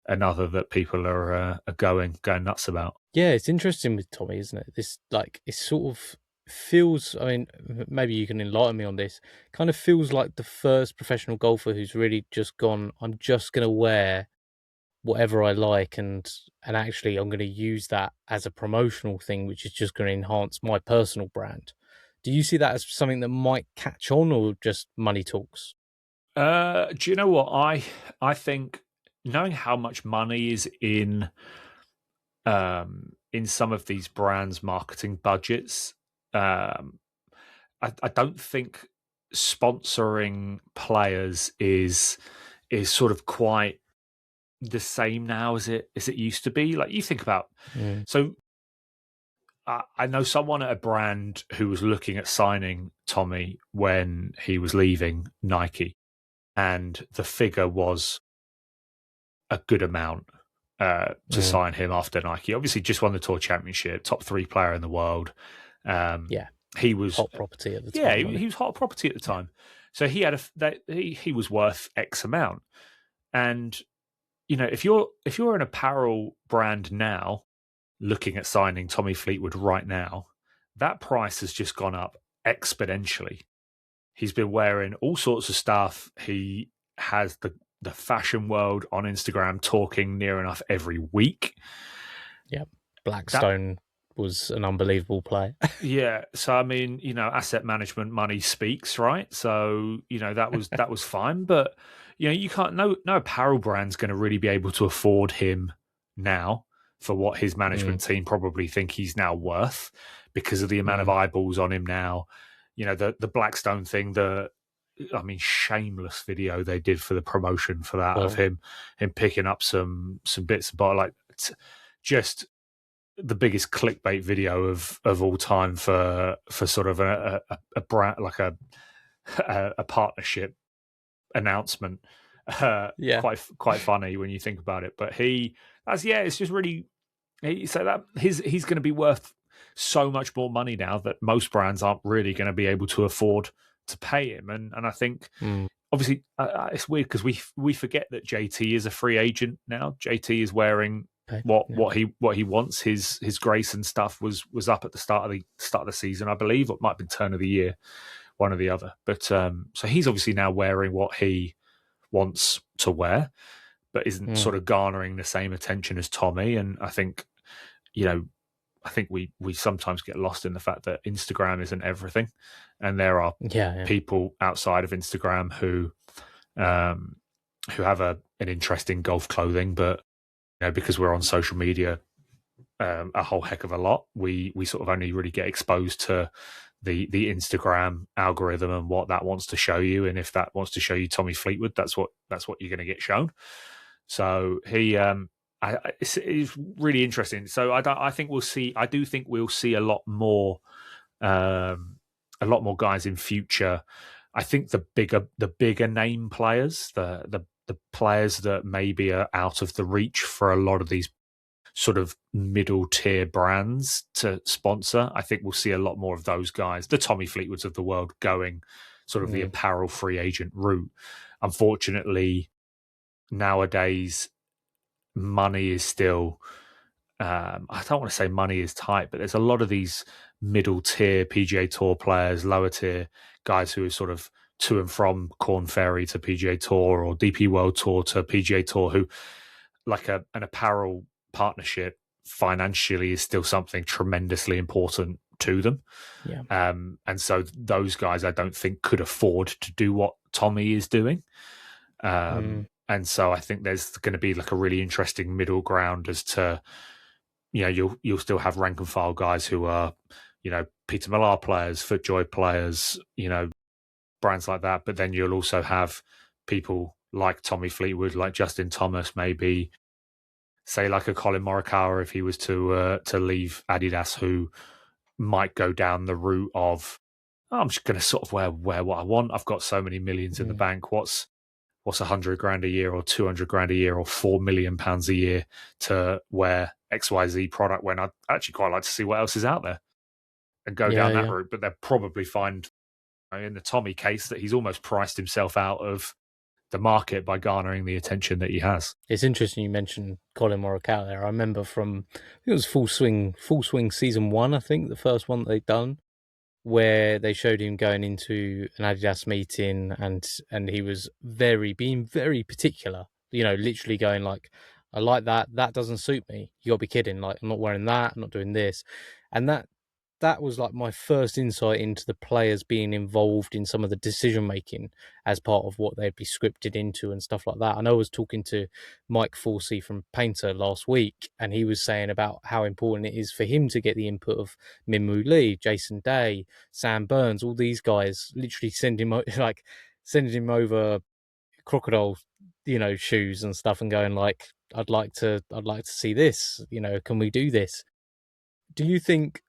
another that people are going nuts about. Yeah, it's interesting with Tommy, isn't it? This it sort of feels. I mean, maybe you can enlighten me on this. Kind of feels like the first professional golfer who's really just gone. I'm just going to wear whatever I like, and actually, I'm going to use that as a promotional thing, which is just going to enhance my personal brand. Do you see that as something that might catch on, or just money talks? Do you know what I think? Knowing how much money is in some of these brands' marketing budgets, I don't think sponsoring players is sort of quite the same now as it used to be. Like you think about, so I know someone at a brand who was looking at signing Tommy when he was leaving Nike, and the figure was a good amount to sign him after Nike. Obviously, just won the Tour Championship, top 3 player in the world. He was hot property at the time. Yeah, he was hot property at the time. So he had he was worth X amount, and you know if you're an apparel brand now, looking at signing Tommy Fleetwood right now, that price has just gone up exponentially. He's been wearing all sorts of stuff. He has the fashion world on Instagram talking near enough every week. Yeah, Blackstone was an unbelievable play. Yeah, so I mean, asset management money speaks, right? So that was fine, but you can't. No apparel brand's going to really be able to afford him now for what his management team probably think he's now worth because of the amount of eyeballs on him now. The Blackstone thing, shameless video they did for the promotion for that of him picking up some bits of just the biggest clickbait video of all time for sort of a brand, like a partnership announcement. Quite funny when you think about it. But it's just really so that he's going to be worth so much more money now that most brands aren't really going to be able to afford to pay him. And I think obviously it's weird because we forget that JT is a free agent now. JT is wearing what he wants. His Grayson stuff was up at the start of the season, I believe. It might have been turn of the year, one or the other. But so he's obviously now wearing what he wants to wear, but isn't sort of garnering the same attention as Tommy. And I think, we sometimes get lost in the fact that Instagram isn't everything, and there are people outside of Instagram who have an interest in golf clothing, but because we're on social media a whole heck of a lot, we sort of only really get exposed to the Instagram algorithm and what that wants to show you. And if that wants to show you Tommy Fleetwood, that's what you're going to get shown. So it's really interesting. So I do think we'll see a lot more guys in future. I think the bigger name players, the players that maybe are out of the reach for a lot of these sort of middle tier brands to sponsor. I think we'll see a lot more of those guys, the Tommy Fleetwoods of the world, going sort of the apparel free agent route. Unfortunately, nowadays, money is still, I don't want to say money is tight, but there's a lot of these middle tier PGA Tour players, lower tier guys who are sort of to and from Corn Ferry to PGA Tour or DP World Tour to PGA Tour, who like an apparel partnership financially is still something tremendously important to them. And so those guys I don't think could afford to do what Tommy is doing. And so I think there's going to be like a really interesting middle ground as to, you'll still have rank and file guys who are, Peter Millar players, FootJoy players, brands like that. But then you'll also have people like Tommy Fleetwood, like Justin Thomas, maybe say like a Colin Morikawa if he was to leave Adidas, who might go down the route of, I'm just going to sort of wear what I want. I've got so many millions in the bank. What's $100,000 a year or $200,000 a year or £4 million a year to wear XYZ product, when I'd actually quite like to see what else is out there and go down that route. But they'll probably find, in the Tommy case, that he's almost priced himself out of the market by garnering the attention that he has. It's interesting you mentioned Colin Morikawa there. I remember from, it was Full Swing season 1, I think, the first one that they'd done, where they showed him going into an Adidas meeting and he was being very particular, literally going like, I like that doesn't suit me. You gotta be kidding. Like, I'm not wearing that, I'm not doing this. And that was like my first insight into the players being involved in some of the decision making as part of what they'd be scripted into and stuff like that. And I was talking to Mike Forsey from Painter last week, and he was saying about how important it is for him to get the input of Minwoo Lee, Jason Day, Sam Burns, all these guys, literally sending him over crocodile, shoes and stuff, and going like, I'd like to see this, can we do this? Do you think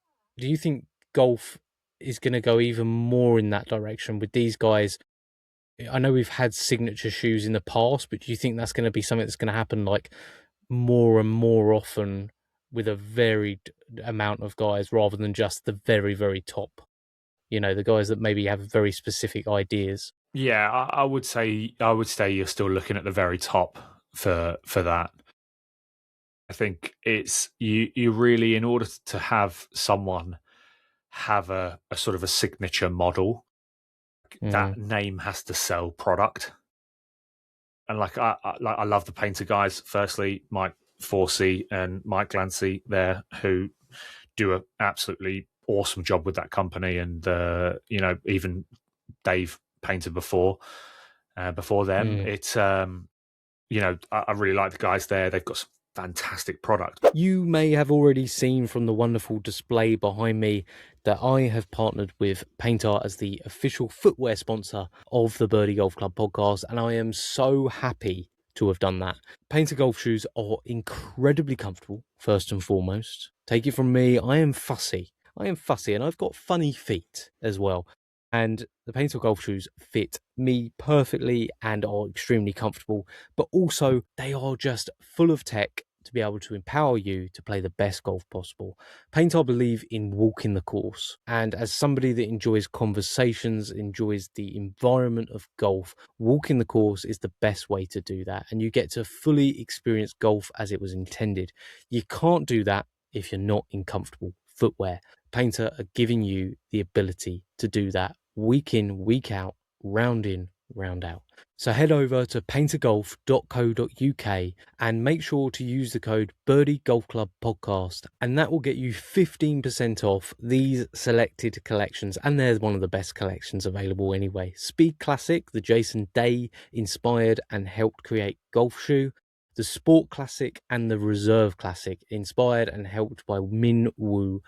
golf is going to go even more in that direction with these guys? I know we've had signature shoes in the past, but do you think that's going to be something that's going to happen like more and more often with a varied amount of guys rather than just the very, very top? The guys that maybe have very specific ideas. Yeah, I would say you're still looking at the very top for that. I think it's you really, in order to have someone have a sort of a signature model, that name has to sell product. And I love the Painter guys. Firstly, Mike Forsey and Mike Glancy there, who do an absolutely awesome job with that company, and even Dave Painter before them. It's I really like the guys there. They've got some fantastic product. You may have already seen from the wonderful display behind me that I have partnered with Painter as the official footwear sponsor of the Birdie Golf Club podcast, and I am so happy to have done that. Painter golf shoes are incredibly comfortable, first and foremost. Take it from me, I am fussy, and I've got funny feet as well. And the Painter golf shoes fit me perfectly and are extremely comfortable, but also they are just full of tech to be able to empower you to play the best golf possible. Painter believe in walking the course, and as somebody that enjoys conversations, enjoys the environment of golf, walking the course is the best way to do that, and you get to fully experience golf as it was intended. You can't do that if you're not in comfortable footwear. Painter are giving you the ability to do that week in, week out, round in, round out. So head over to paintergolf.co.uk and make sure to use the code Birdie Golf Club Podcast, and that will get you 15% off these selected collections. And they're one of the best collections available anyway. Speed Classic, the Jason Day inspired and helped create golf shoe. The Sport Classic and the Reserve Classic, inspired and helped by Minwoo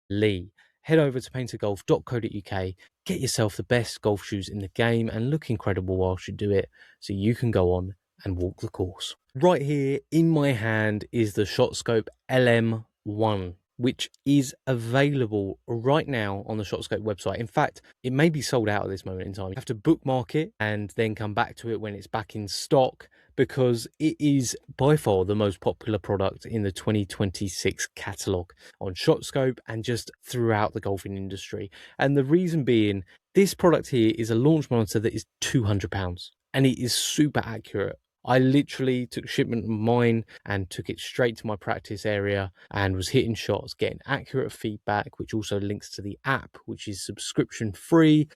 Lee. Head over to paintergolf.co.uk, get yourself the best golf shoes in the game and look incredible whilst you do it, so you can go on and walk the course. Right here in my hand is the ShotScope LM1, which is available right now on the ShotScope website. In fact, it may be sold out at this moment in time. You have to bookmark it and then come back to it when it's back in stock, because it is by far the most popular product in the 2026 catalogue on ShotScope and just throughout the golfing industry. And the reason being, this product here is a launch monitor that is £200 and it is super accurate. I literally took shipment of mine and took it straight to my practice area and was hitting shots, getting accurate feedback, which also links to the app, which is subscription free.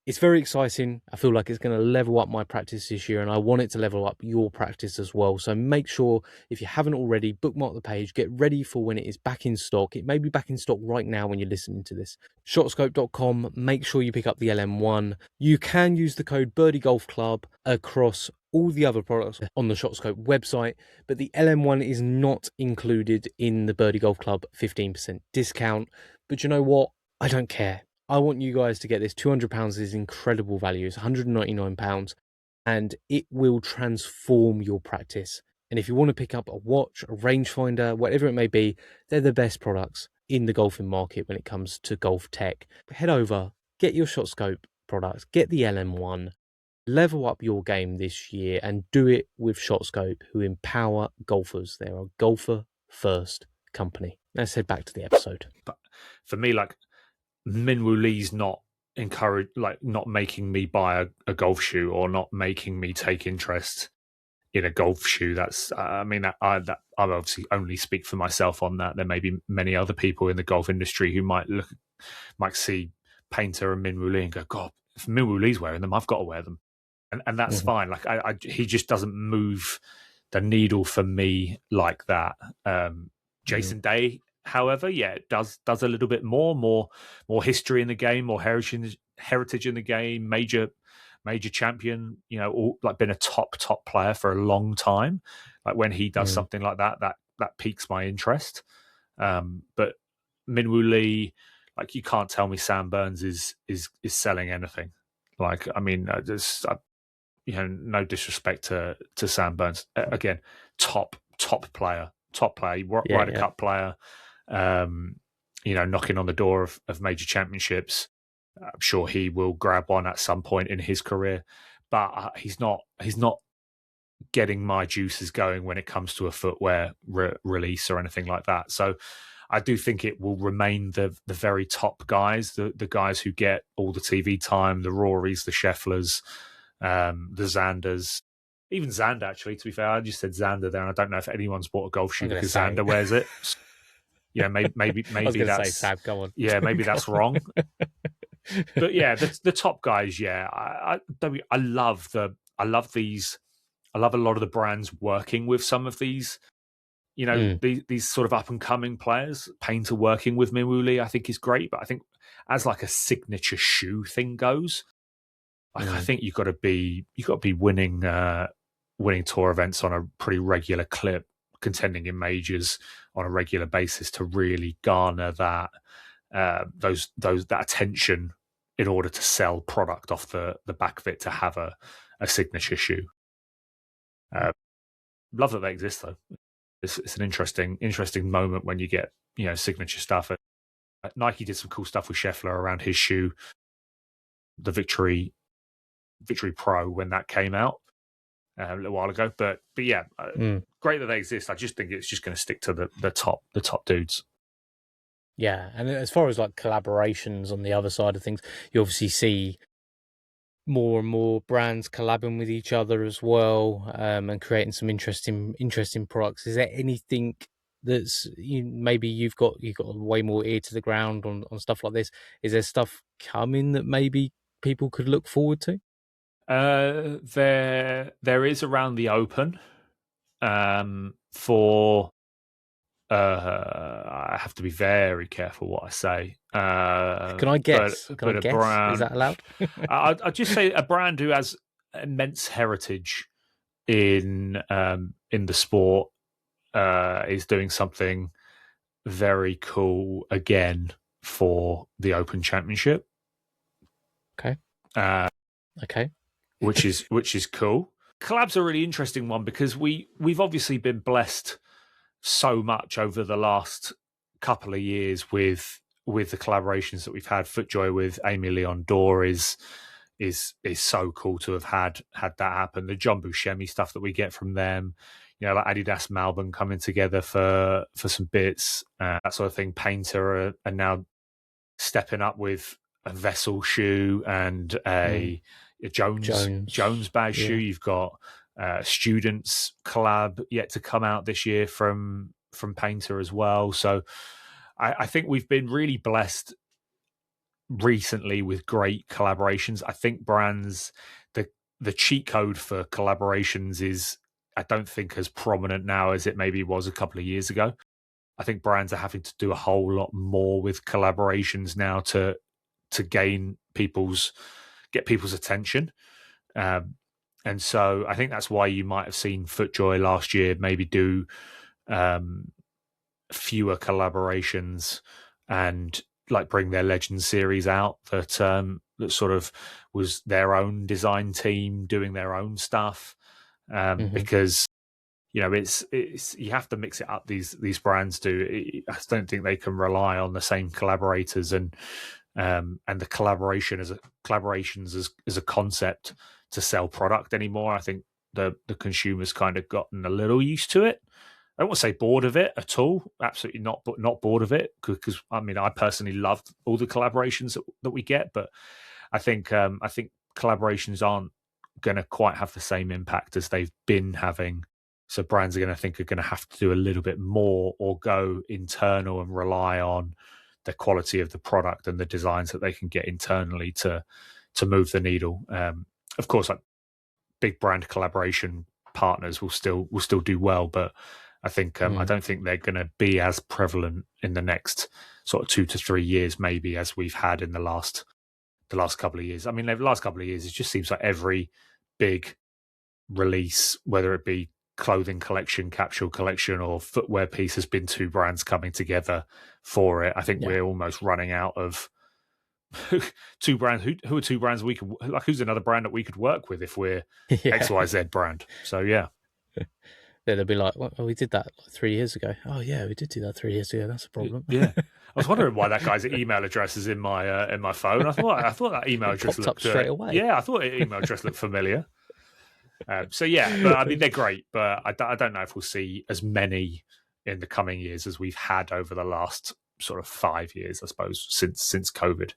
It's very exciting. I feel like it's going to level up my practice this year, and I want it to level up your practice as well. So make sure, if you haven't already, bookmark the page, get ready for when it is back in stock. It may be back in stock right now when you're listening to this. Shotscope.com, make sure you pick up the LM1. You can use the code Birdie Golf Club across all the other products on the Shotscope website, but the LM1 is not included in the Birdie Golf Club 15% discount. But you know what? I don't care. I want you guys to get this. £200 is incredible value. It's £199, and it will transform your practice. And if you want to pick up a watch, a rangefinder, whatever it may be, they're the best products in the golfing market when it comes to golf tech. Head over, get your ShotScope products, get the LM1, level up your game this year, and do it with ShotScope, who empower golfers. They're a golfer first company. Let's head back to the episode. But for me, like, Minwoo Lee's not not making me buy a golf shoe, or not making me take interest in a golf shoe. That's I obviously only speak for myself on that. There may be many other people in the golf industry who might see Painter and Minwoo Lee and go, God, if Minwoo Lee's wearing them, I've got to wear them, and that's fine. Like he just doesn't move the needle for me like that. Jason Day, however, it does a little bit more history in the game, more heritage in the game, major champion, been a top player for a long time. Like when he does something like that piques my interest. But Minwoo Lee, like, you can't tell me Sam Burns is selling anything. Like, I mean, no disrespect to Sam Burns. Again, top player, Ryder Cup player. Knocking on the door of major championships. I'm sure he will grab one at some point in his career, but he's not getting my juices going when it comes to a footwear release or anything like that. So I do think it will remain the very top guys, the guys who get all the TV time, the Rorys, the Schefflers, the Xanders. Even Xander, actually, to be fair. I just said Xander there, and I don't know if anyone's bought a golf shoe because Xander wears it. Yeah, maybe that's Sam, go on. Yeah, maybe that's wrong. But yeah, the top guys. Yeah, I love these. I love a lot of the brands working with some of these. These sort of up and coming players. Painter working with Minwoo Lee, I think, is great. But I think as like a signature shoe thing goes, I think you've got to be winning tour events on a pretty regular clip, contending in majors on a regular basis to really garner that that attention in order to sell product off the back of it, to have a signature shoe. Love that they exist, though. It's an interesting moment when you get signature stuff. Nike did some cool stuff with Scheffler around his shoe, the Victory Pro, when that came out a little while ago. But yeah, great that they exist. I just think it's just going to stick to the top dudes. Yeah, and as far as like collaborations on the other side of things, you obviously see more and more brands collabing with each other as well, and creating some interesting products. Is there anything that's maybe you've got way more ear to the ground on stuff like this? Is there stuff coming that maybe people could look forward to? There is around the Open for. I have to be very careful what I say. Can I guess? Can I guess? Brand, is that allowed? I'd just say a brand who has immense heritage in the sport is doing something very cool again for the Open Championship. Okay. Okay. Which is cool. Collab's a really interesting one because we've obviously been blessed so much over the last couple of years with the collaborations that we've had. FootJoy with Amy Leon Dore is so cool to have had that happen. The John Buscemi stuff that we get from them, like Adidas Malbon coming together for some bits, that sort of thing. Painter are now stepping up with a Vessel shoe and a Jones bag shoe. You've got Students collab yet to come out this year from Painter as well. So I think we've been really blessed recently with great collaborations. I think brands, the cheat code for collaborations is, I don't think, as prominent now as it maybe was a couple of years ago. I think brands are having to do a whole lot more with collaborations now to get people's attention. And so I think that's why you might have seen FootJoy last year maybe do fewer collaborations and like bring their Legends series out that sort of was their own design team doing their own stuff, because it's you have to mix it up. These brands do. I don't think they can rely on the same collaborators and the collaborations as a concept to sell product anymore. I think the consumers kind of gotten a little used to it. I don't want to say bored of it at all. Absolutely not, but not bored of it, because I mean, I personally loved all the collaborations that we get, but I think collaborations aren't going to quite have the same impact as they've been having. So brands are going to have to do a little bit more or go internal and rely on the quality of the product and the designs that they can get internally to move the needle. Of course, like big brand collaboration partners will still do well, but I think I don't think they're going to be as prevalent in the next sort of 2 to 3 years, maybe, as we've had in the last couple of years. I mean, the last couple of years, it just seems like every big release, whether it be clothing collection, capsule collection, or footwear piece, has been two brands coming together for it. I think we're almost running out of two brands. Who are two brands we could, like, who's another brand that we could work with if we're XYZ brand? So yeah. They'll be like, well, we did that like 3 years ago. Oh yeah, we did do that 3 years ago. That's a problem. Yeah, I was wondering why that guy's email address is in my phone. I thought that email address popped looked up straight away. Yeah, I thought the email address looked familiar. So yeah, but I mean, they're great, but I don't know if we'll see as many in the coming years as we've had over the last sort of 5 years, I suppose, since COVID.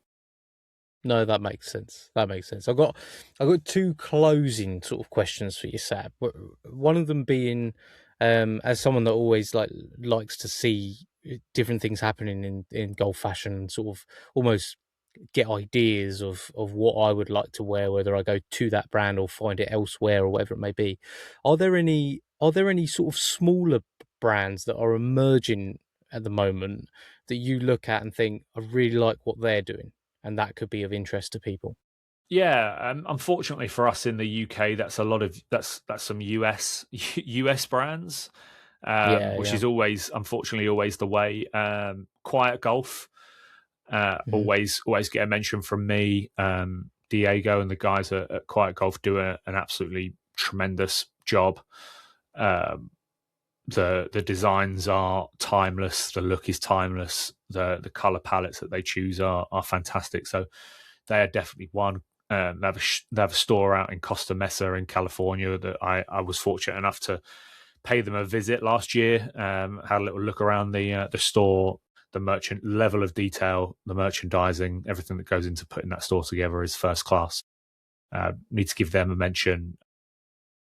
No, that makes sense. I've got two closing sort of questions for you, Sab. One of them being, as someone that always likes to see different things happening in golf fashion and sort of almost get ideas of what I would like to wear, whether I go to that brand or find it elsewhere or whatever it may be. Are there any sort of smaller brands that are emerging at the moment that you look at and think, I really like what they're doing, and that could be of interest to people? Yeah, unfortunately for us in the UK, that's some US brands, which is unfortunately always the way. Quiet Golf always get a mention from me. Diego and the guys at Quiet Golf do an absolutely tremendous job. The designs are timeless. The look is timeless. The color palettes that they choose are fantastic. So they are definitely one. They have a store out in Costa Mesa in California that I was fortunate enough to pay them a visit last year. Had a little look around the store. The merchant level of detail, the merchandising, everything that goes into putting that store together is first class. Need to give them a mention.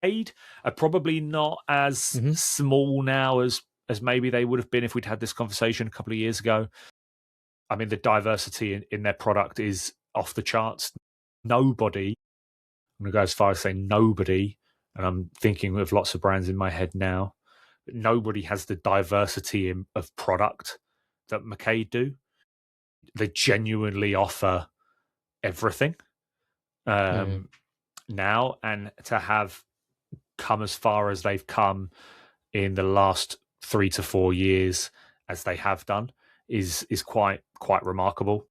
Aid are probably not as small now as maybe they would have been if we'd had this conversation a couple of years ago. I mean, the diversity in their product is off the charts. Nobody, I'm going to go as far as saying nobody, and I'm thinking of lots of brands in my head now, but nobody has the diversity of product that McCade do. They genuinely offer everything now, and to have come as far as they've come in the last 3 to 4 years as they have done is quite remarkable.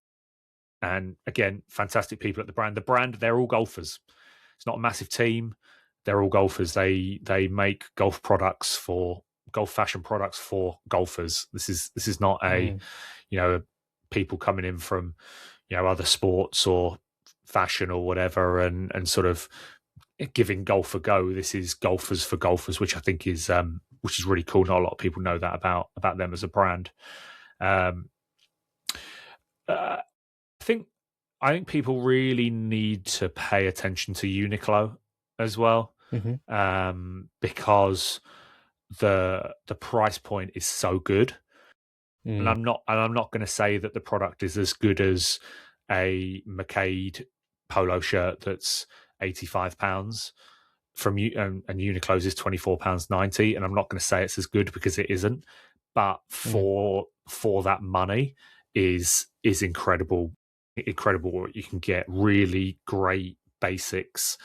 And again, fantastic people at the brand. The brand, they're all golfers. It's not a massive team. They're all golfers. They make golf fashion products for golfers. This is not people coming in from other sports or fashion or whatever and sort of giving golf a go. This is golfers for golfers, which I think is really cool. Not a lot of people know that about them as a brand. I think people really need to pay attention to Uniqlo as well, because the price point is so good, and I'm not going to say that the product is as good as a McCade polo shirt that's £85 from you, and Uniqlo's is £24.90, and I'm not going to say it's as good because it isn't, but for that money is incredible what you can get. Really great basics,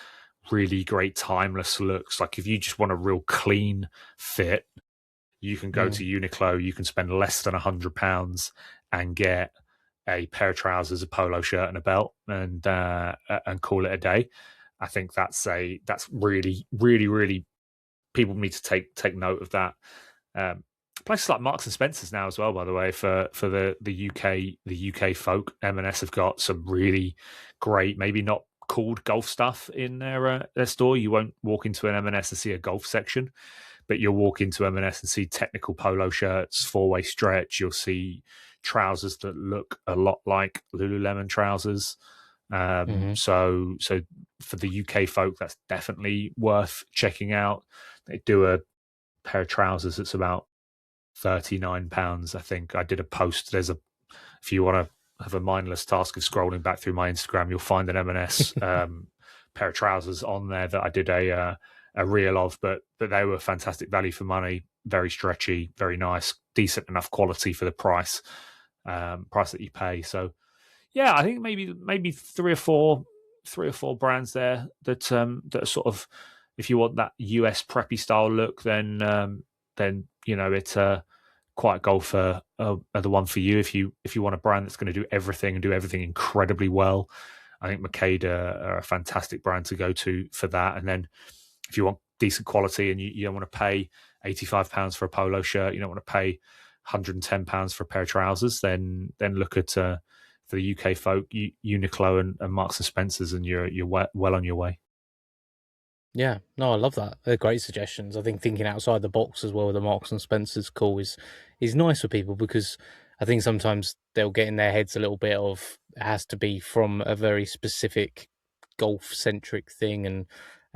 really great timeless looks. Like if you just want a real clean fit, you can go to Uniqlo, you can spend less than £100 and get a pair of trousers, a polo shirt, and a belt, and call it a day. I think that's really, really, really, people need to take note of that. Places like Marks and Spencers now as well, by the way, for the UK folk. M&S have got some really great, maybe not called golf stuff in their store. You won't walk into an M&S and see a golf section, but you'll walk into M&S and see technical polo shirts, 4-way stretch. You'll see trousers that look a lot like Lululemon trousers. So for the UK folk, that's definitely worth checking out. They do a pair of trousers that's about £39. I think I did a post. If you want to have a mindless task of scrolling back through my Instagram, you'll find an M&S pair of trousers on there that I did a reel of, but they were fantastic value for money, very stretchy, very nice, decent enough quality for the price that you pay. So yeah, I think maybe three or four brands there that are sort of, if you want that US preppy style look, then it's Quiet Golf are the one for you. If you want a brand that's going to do everything and do everything incredibly well, I think McCade are a fantastic brand to go to for that. And then if you want decent quality and you don't want to pay £85 for a polo shirt, you don't want to pay £110 for a pair of trousers, then look at for the UK folk, Uniqlo and Marks and Spencers, and you're well on your way. Yeah, no, I love that. They're great suggestions. I think thinking outside the box as well with the Marks and Spencer's call is nice for people, because I think sometimes they'll get in their heads a little bit of it has to be from a very specific golf-centric thing and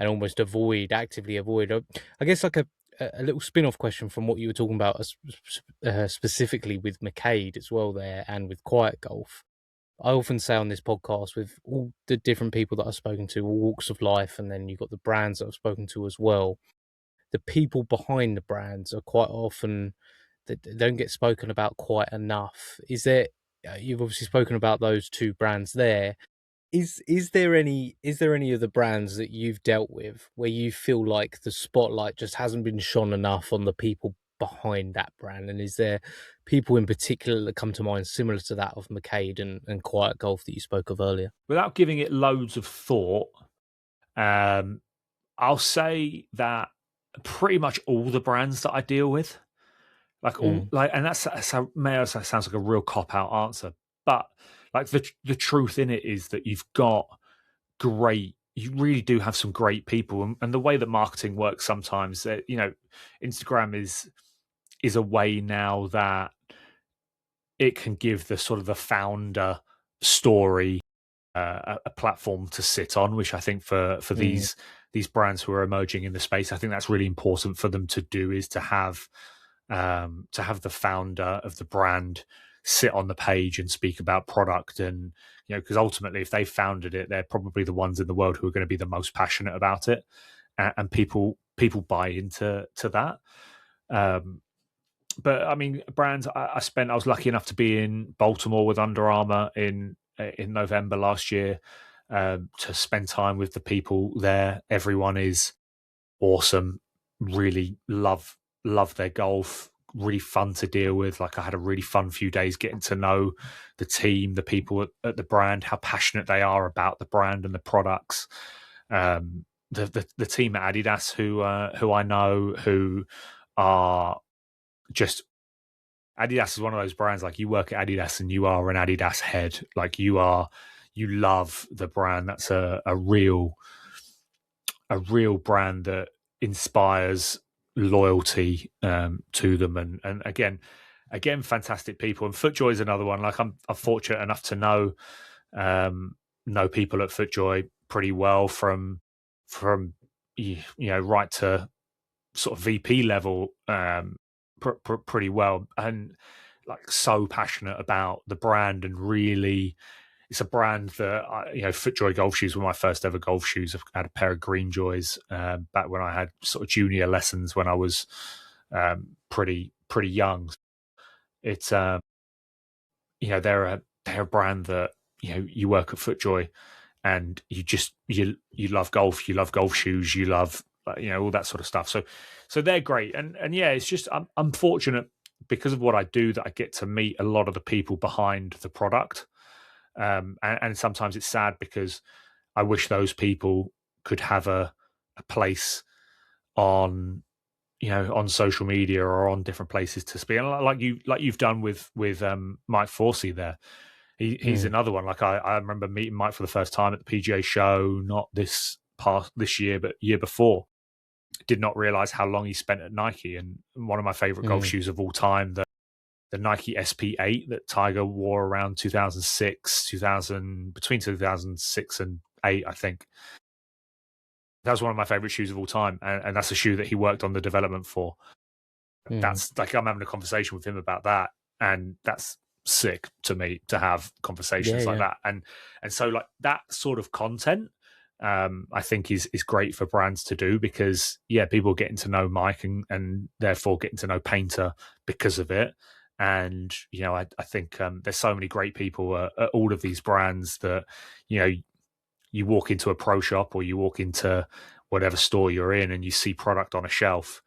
almost actively avoid. I guess like a little spin-off question from what you were talking about specifically with McCade as well there and with Quiet Golf. I often say on this podcast, with all the different people that I've spoken to, all walks of life, and then you've got the brands that I've spoken to as well, the people behind the brands are quite often, they don't get spoken about quite enough. Is there, you've obviously spoken about those two brands there. Is there any of the brands that you've dealt with where you feel like the spotlight just hasn't been shone enough on the people behind that brand? And is there people in particular that come to mind similar to that of McCade and Quiet Golf that you spoke of earlier? Without giving it loads of thought, I'll say that pretty much all the brands that I deal with, and that sounds like a real cop-out answer, but like the truth in it is that you really do have some great people, and the way that marketing works sometimes, Instagram is a way now that it can give the sort of the founder story a platform to sit on, which I think for these brands who are emerging in the space, I think that's really important for them to do, is to have the founder of the brand sit on the page and speak about product. And because ultimately if they founded it, they're probably the ones in the world who are going to be the most passionate about it, and people buy into that. But I mean, brands, I was lucky enough to be in Baltimore with Under Armour in November last year, to spend time with the people there. Everyone is awesome, really love their golf, really fun to deal with. Like, I had a really fun few days getting to know the team, the people at the brand, how passionate they are about the brand and the products. The team at Adidas who I know, who are just, Adidas is one of those brands, like, you work at Adidas and you are an Adidas head. Like, you love the brand. That's a real brand that inspires loyalty to them. And again, fantastic people. And FootJoy is another one. Like, I'm fortunate enough to know people at FootJoy pretty well, from right to sort of VP level, pretty well, and like so passionate about the brand and really it's a brand that FootJoy golf shoes were my first ever golf shoes. I had a pair of Green Joys back when I had sort of junior lessons when I was pretty young. It's they're a brand that you work at FootJoy and you love golf, you love golf shoes, you love all that sort of stuff. So they're great, and yeah, it's just I'm fortunate because of what I do that I get to meet a lot of the people behind the product. And sometimes it's sad because I wish those people could have a place on social media or on different places to speak. And like you've done with Mike Forsey there. He's another one. Like I remember meeting Mike for the first time at the PGA show, not this year, but year before. Did not realize how long he spent at Nike, and one of my favorite golf shoes of all time, the Nike SP8 that Tiger wore around 2006, between 2006 and 8, I think. That was one of my favorite shoes of all time, and that's a shoe that he worked on the development for. That's like I'm having a conversation with him about that, and that's sick to me to have conversations like that, and so like that sort of content. I think is great for brands to do because people getting to know Mike and therefore getting to know Painter because of it. And I think there's so many great people at all of these brands that you walk into a pro shop or you walk into whatever store you're in and you see product on a shelf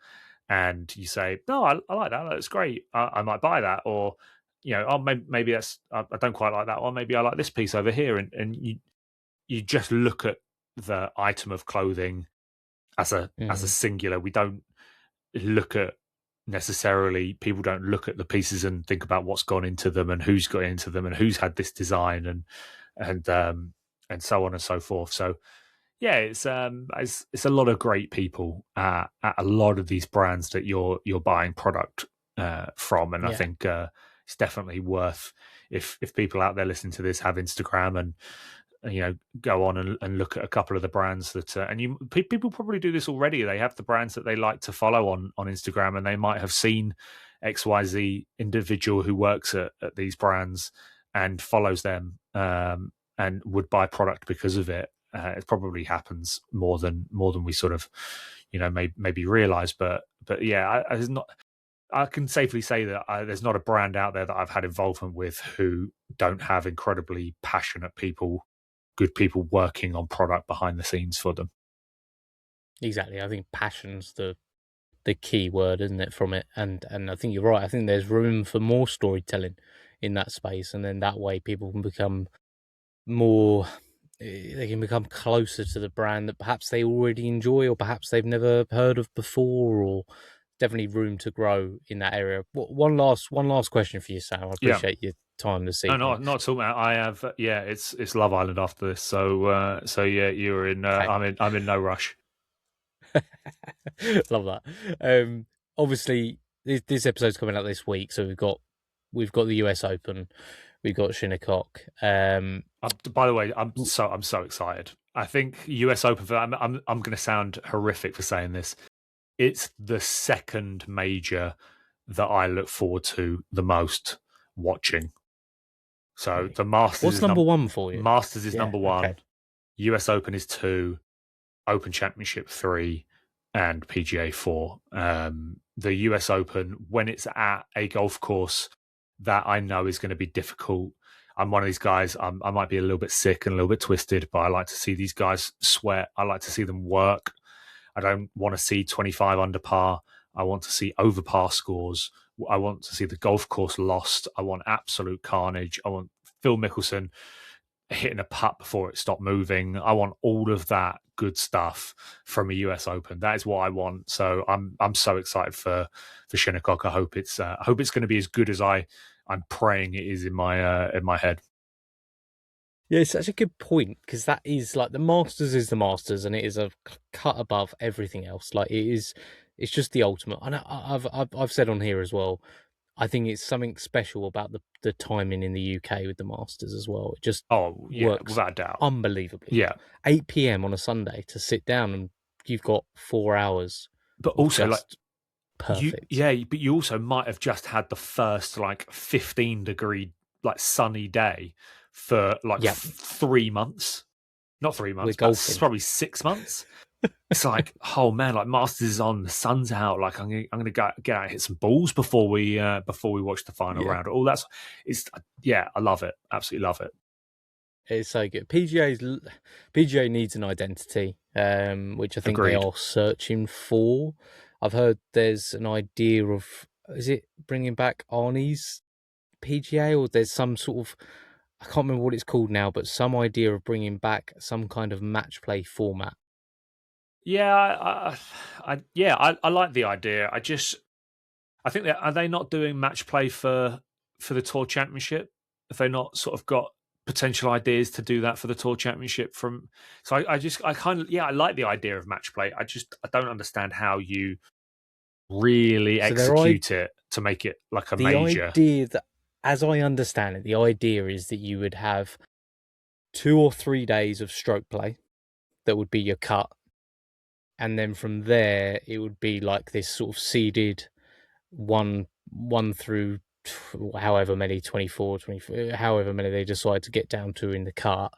and you say, no, I like that, that's great, I might buy that, or maybe that's I don't quite like that, or maybe I like this piece over here, and you just look at the item of clothing as a singular. We don't look at necessarily, people don't look at the pieces and think about what's gone into them and who's got into them and who's had this design and so on and so forth. So it's a lot of great people at a lot of these brands that you're buying product from, and I think it's definitely worth, if people out there listening to this have Instagram and go on and look at a couple of the brands that people probably do this already. They have the brands that they like to follow on Instagram, and they might have seen XYZ individual who works at these brands and follows them and would buy product because of it. It probably happens more than we sort of maybe realize, but I can safely say that there's not a brand out there that I've had involvement with who don't have incredibly passionate people, good people working on product behind the scenes for them. Exactly. I think passion's the key word, isn't it, from it? And I think you're right. I think there's room for more storytelling in that space, and then that way people can become more, they can become closer to the brand that perhaps they already enjoy or perhaps they've never heard of before, or definitely room to grow in that area. One last question for you, Sam. I appreciate your time this evening. No, not at all, man. I have it's Love Island after this, so you're in. Okay. I'm in no rush. Love that. Obviously, this episode's coming out this week, so we've got the US Open, we've got Shinnecock. By the way, I'm so excited. I think US Open. I'm going to sound horrific for saying this. It's the second major that I look forward to the most watching. So the Masters. What's number one for you? Masters is number one. Okay. US Open is 2. Open Championship 3, and PGA 4. The US Open, when it's at a golf course that I know is going to be difficult. I'm one of these guys. I might be a little bit sick and a little bit twisted, but I like to see these guys sweat. I like to see them work. I don't want to see 25 under par. I want to see over par scores. I want to see the golf course lost. I want absolute carnage. I want Phil Mickelson hitting a putt before it stopped moving. I want all of that good stuff from a US Open. That is what I want. So I'm so excited for Shinnecock. I hope it's going to be as good as I'm praying it is in my head. Yeah, it's such a good point, because that is like the Masters is the Masters, and it is a cut above everything else. Like it's just the ultimate. And I've said on here as well, I think it's something special about the timing in the UK with the Masters as well. It just works without a doubt, unbelievably. Yeah, 8 p.m. on a Sunday to sit down and you've got 4 hours. But also like perfect. But you also might have just had the first like 15-degree like sunny day for like Yep. 3 months. Not 3 months, We're but golfing. probably 6 months. It's like, oh man, like Masters is on, the sun's out. Like I'm gonna go get out and hit some balls before we watch the final round. All that's I love it. Absolutely love it. It's so good. PGA needs an identity, which I think they Agreed. are searching for. I've heard there's an idea of, is it bringing back Arnie's PGA, or there's some sort of, I can't remember what it's called now, but some idea of bringing back some kind of match play format. Yeah, I like the idea. I think that, are they not doing match play for the Tour Championship? Have they not sort of got potential ideas to do that for the Tour Championship? I like the idea of match play. I don't understand how you really execute it to make it like a major. The idea that, as I understand it, the idea is that you would have 2 or 3 days of stroke play that would be your cut. And then from there, it would be like this sort of seeded one through however many, 24, however many they decide to get down to in the cut.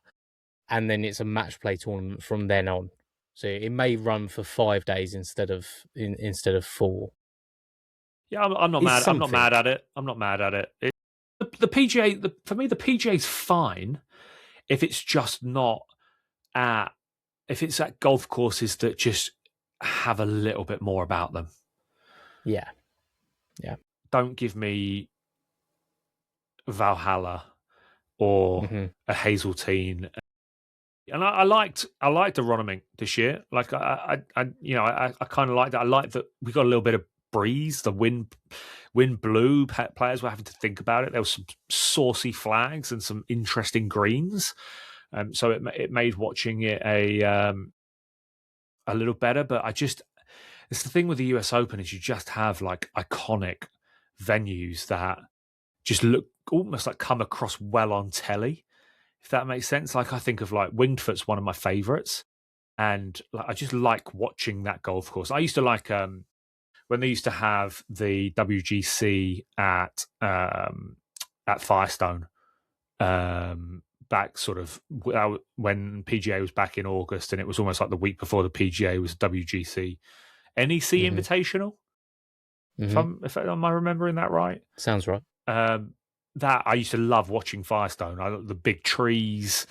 And then it's a match play tournament from then on. So it may run for 5 days instead of 4. Yeah, I'm not mad. I'm not mad at it. I'm not mad at it. The PGA, for me, the PGA is fine if it's just not if it's at golf courses that just have a little bit more about them. Yeah. Don't give me Valhalla or a Hazeltine. And I liked the Ronimink this year. Like I kind of liked that. I like that we got a little bit of breeze. The wind blew. Players were having to think about it. There was some saucy flags and some interesting greens. So it made watching it a little better. But it's the thing with the US Open is you just have like iconic venues that just look almost like come across well on telly, if that makes sense. Like I think of like Winged Foot's one of my favorites, and like I just like watching that golf course. I used to like when they used to have the WGC at Firestone, back sort of when PGA was back in August, and it was almost like the week before the PGA was WGC NEC Invitational. If am I remembering that right? Sounds right. That I used to love watching Firestone. The big trees,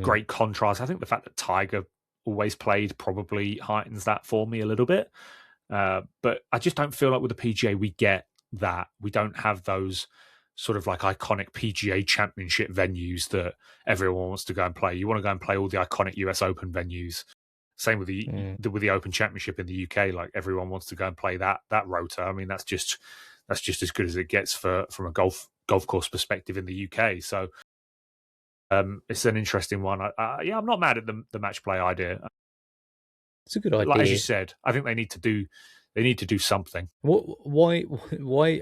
great contrast. I think the fact that Tiger always played probably heightens that for me a little bit. But I just don't feel like with the PGA we get that. We don't have those sort of like iconic PGA Championship venues that everyone wants to go and play. You want to go and play all the iconic US Open venues. Same with the Open Championship in the UK. Like everyone wants to go and play that rota. I mean, that's just as good as it gets from a golf course perspective in the UK. So it's an interesting one. I'm not mad at the match play idea. It's a good idea. Like as you said, I think they need to do something. Why?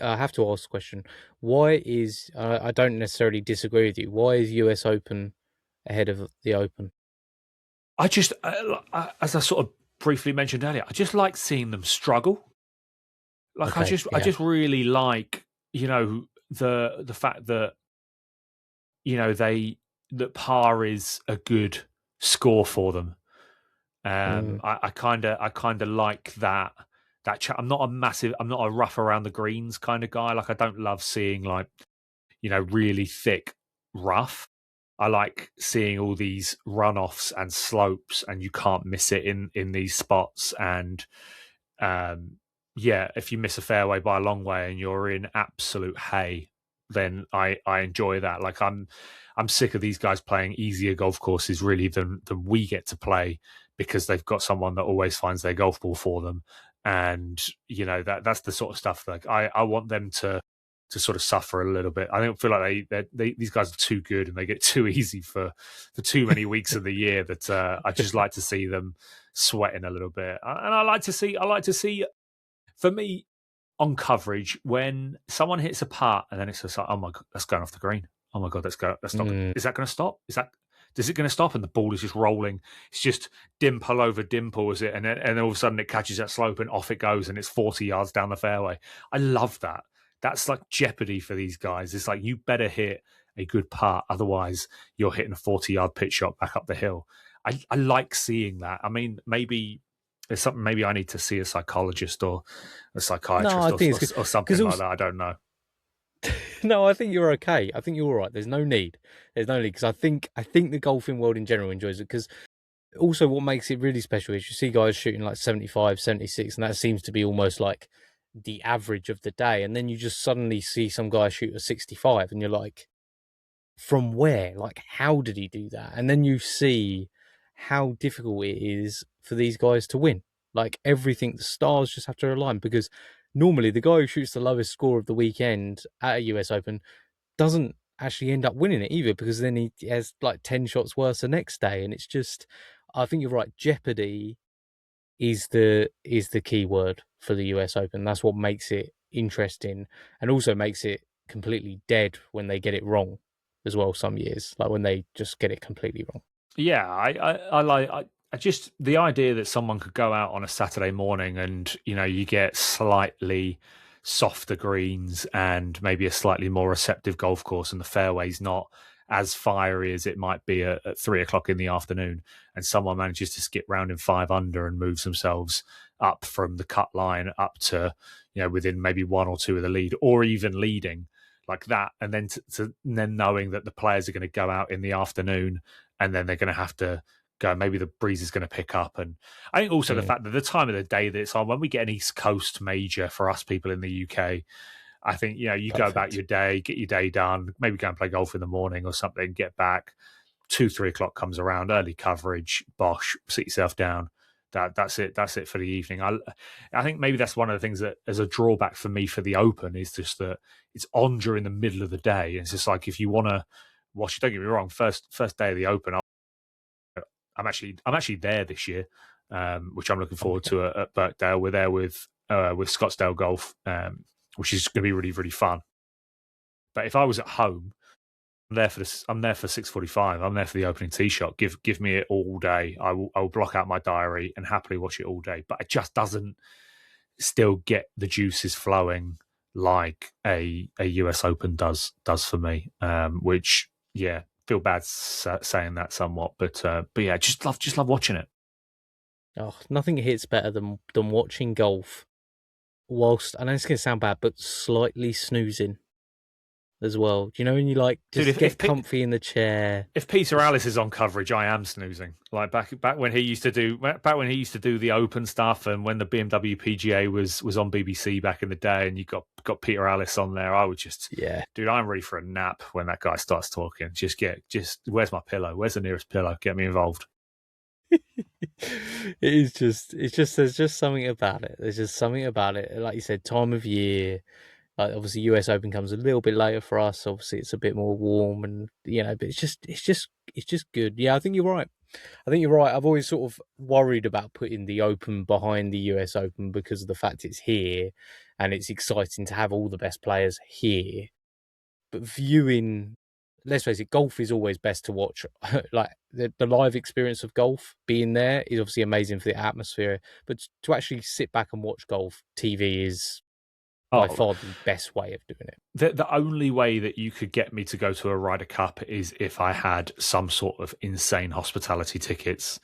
I have to ask the question. Why is I don't necessarily disagree with you. Why is US Open ahead of the Open? I just, as I sort of briefly mentioned earlier, I just like seeing them struggle. Like I just really like, the fact that, that par is a good score for them. I kind of like that. I'm not a rough around the greens kind of guy. Like I don't love seeing like, really thick rough. I like seeing all these runoffs and slopes, and you can't miss it in these spots. And if you miss a fairway by a long way and you're in absolute hay, then I enjoy that. Like I'm sick of these guys playing easier golf courses really than we get to play, because they've got someone that always finds their golf ball for them. And that's the sort of stuff like I want them to sort of suffer a little bit. I don't feel like these guys are too good and they get too easy for too many weeks of the year that I just like to see them sweating a little bit. And I like to see, for me, on coverage, when someone hits a putt and then it's just like, oh my God, that's going off the green. Oh my God, that's not. Is that going to stop? Is it going to stop? And the ball is just rolling. It's just dimple over dimple, is it? And then all of a sudden it catches that slope and off it goes, and it's 40 yards down the fairway. I love that. That's like jeopardy for these guys. It's like, you better hit a good putt. Otherwise, you're hitting a 40-yard pitch shot back up the hill. I like seeing that. I mean, maybe there's something. Maybe I need to see a psychologist or a psychiatrist or something like that. I don't know. No, I think you're okay. I think you're all right. There's no need. Because I think the golfing world in general enjoys it. Because also what makes it really special is you see guys shooting like 75, 76, and that seems to be almost like the average of the day. And then you just suddenly see some guy shoot a 65, and you're like, from where? Like, how did he do that? And then you see how difficult it is for these guys to win. Like, everything, the stars just have to align, because normally the guy who shoots the lowest score of the weekend at a US Open doesn't actually end up winning it either, because then he has like 10 shots worse the next day. And it's just, I think you're right, jeopardy is the key word for the US Open. That's what makes it interesting, and also makes it completely dead when they get it wrong as well some years, like when they just get it completely wrong. Yeah, I just, the idea that someone could go out on a Saturday morning and, you get slightly softer greens and maybe a slightly more receptive golf course, and the fairway's not as fiery as it might be at 3:00 in the afternoon, and someone manages to skip round in 5 under and moves themselves up from the cut line up to, within maybe 1 or 2 of the lead, or even leading like that. And then then knowing that the players are going to go out in the afternoon, and then they're going to have to go, maybe the breeze is going to pick up. And I think also the fact that the time of the day that it's on, when we get an East Coast major for us people in the UK, I think, you Perfect. go about your day, get your day done, maybe go and play golf in the morning or something, get back, 2-3 o'clock comes around, early coverage, bosh, sit yourself down. That's it for the evening. I think maybe that's one of the things that, as a drawback for me for the Open, is just that it's on during the middle of the day. And it's just like, if you want to watch it, don't get me wrong, first day of the Open, I'm actually there this year, which I'm looking forward to at Birkdale. We're there with Scottsdale Golf, which is going to be really, really fun. But if I was at home, I'm there for 6:45. I'm there for the opening tee shot. Give me it all day. I will block out my diary and happily watch it all day. But it just doesn't still get the juices flowing like a US Open does for me. Which, yeah, feel bad saying that somewhat, but yeah, just love watching it. Oh, nothing hits better than watching golf whilst, I know it's going to sound bad, but slightly snoozing as well. Do you know when you like just get comfy in the chair? If Peter Alice is on coverage, I am snoozing. Like back when he used to do the Open stuff, and when the BMW PGA was on BBC back in the day, and you got Peter Alice on there, I would just, dude, I'm ready for a nap when that guy starts talking. Just where's my pillow? Where's the nearest pillow? Get me involved. It's just there's just something about it. There's just something about it. Like you said, time of year. Like, obviously, US Open comes a little bit later for us. Obviously, it's a bit more warm, and but it's just good. Yeah, I think you're right. I've always sort of worried about putting the Open behind the US Open because of the fact it's here, and it's exciting to have all the best players here. But viewing, let's face it, golf is always best to watch. Like the live experience of golf, being there is obviously amazing for the atmosphere. But to actually sit back and watch golf, TV is by far the best way of doing it. The only way that you could get me to go to a Ryder Cup is if I had some sort of insane hospitality tickets.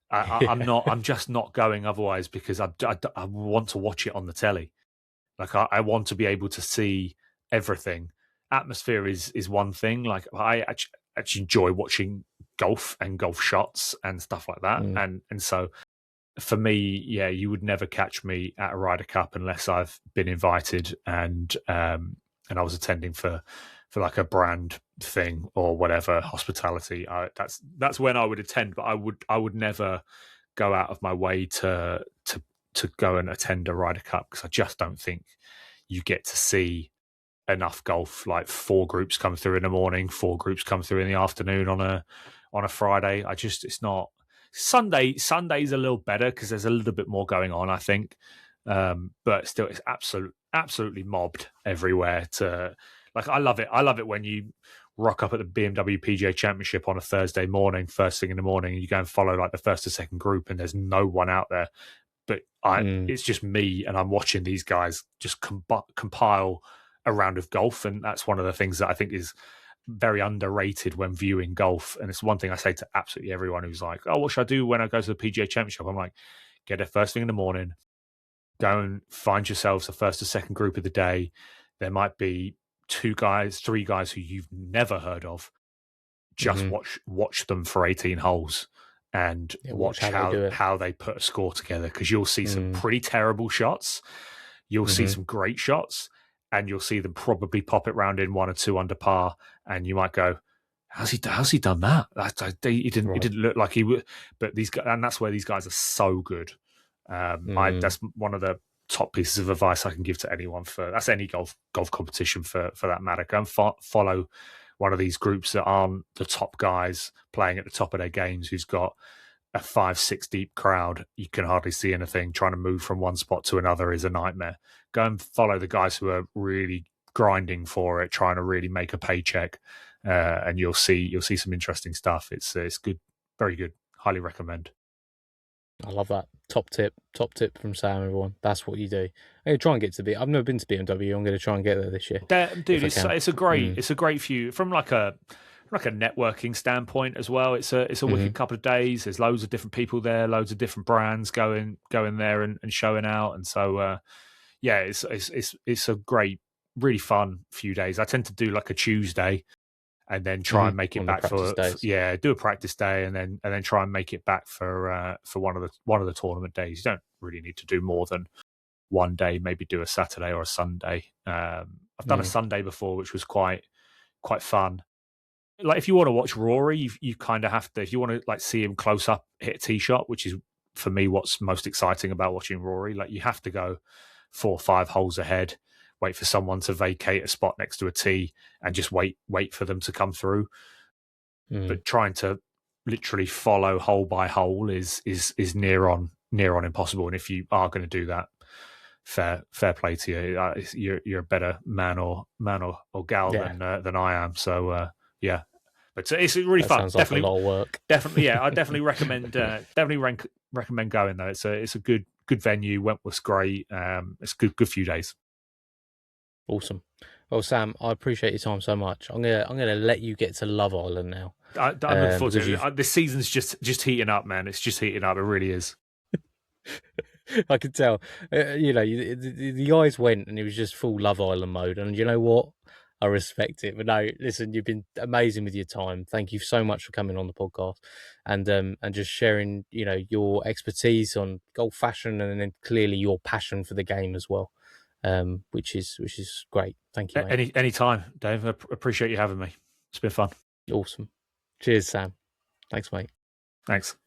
I'm just not going otherwise, because I want to watch it on the telly. Like I want to be able to see everything. Atmosphere is one thing. Like I actually enjoy watching golf and golf shots and stuff like that. And so, for me, yeah, you would never catch me at a Ryder Cup unless I've been invited and I was attending for like a brand thing or whatever, hospitality. That's when I would attend, but I would never go out of my way to go and attend a Ryder Cup, because I just don't think you get to see enough golf. Like 4 groups come through in the morning, 4 groups come through in the afternoon on a Friday. It's not. Sunday's a little better because there's a little bit more going on, I think. But still, it's absolutely mobbed everywhere. I love it. I love it when you rock up at the BMW PGA Championship on a Thursday morning, first thing in the morning, and you go and follow like the first or second group, and there's no one out there. But it's just me, and I'm watching these guys just compile a round of golf, and that's one of the things that I think is very underrated when viewing golf. And it's one thing I say to absolutely everyone who's like, oh, what should I do when I go to the PGA Championship? I'm like, get there first thing in the morning, go and find yourselves the first or second group of the day. There might be 2 guys, 3 guys who you've never heard of. Just watch them for 18 holes and watch how they put a score together, because you'll see some pretty terrible shots. You'll see some great shots, and you'll see them probably pop it round in 1 or 2 under par, and you might go, how's he done that? He didn't look like he would. But these guys, and that's where these guys are so good. That's one of the top pieces of advice I can give to anyone. That's any golf competition for that matter. Go and follow one of these groups that aren't the top guys playing at the top of their games, who's got a 5-6 deep crowd. You can hardly see anything. Trying to move from one spot to another is a nightmare. Go and follow the guys who are really grinding for it, trying to really make a paycheck, and you'll see some interesting stuff. It's good, very good. Highly recommend. I love that. Top tip from Sam, everyone. That's what you do. I'm going to try and get to I've never been to BMW. I'm going to try and get there this year. Dude, it's a great view from like a networking standpoint as well. It's a wicked couple of days. There's loads of different people there, loads of different brands going there and showing out. And so it's a great, really fun few days. I tend to do like a Tuesday and then try and make it back do a practice day and then try and make it back for one of the tournament days. You don't really need to do more than one day, maybe do a Saturday or a Sunday. I've done a Sunday before, which was quite fun. Like if you want to watch Rory, you kind of have to, if you want to like see him close up, hit a tee shot, which is for me what's most exciting about watching Rory. Like you have to go 4 or 5 holes ahead, wait for someone to vacate a spot next to a tee and just wait for them to come through. But trying to literally follow hole by hole is near on impossible. And if you are going to do that, fair play to you. You're a better man or gal than I am. So yeah, but it's really fun. Sounds definitely like a lot of work. Definitely, yeah. I definitely recommend going though. It's a good venue. Wentworth's great. It's a good few days. Awesome. Well, Sam, I appreciate your time so much. I'm gonna let you get to Love Island now. I'm looking forward to it. This season's just heating up, man. It's just heating up. It really is. I could tell. The eyes went, and it was just full Love Island mode. And you know what? I respect it. But no, listen, you've been amazing with your time. Thank you so much for coming on the podcast and just sharing, your expertise on golf fashion and then clearly your passion for the game as well. Which is great. Thank you, mate. Any time, Dave. I appreciate you having me. It's been fun. Awesome. Cheers, Sam. Thanks, mate. Thanks.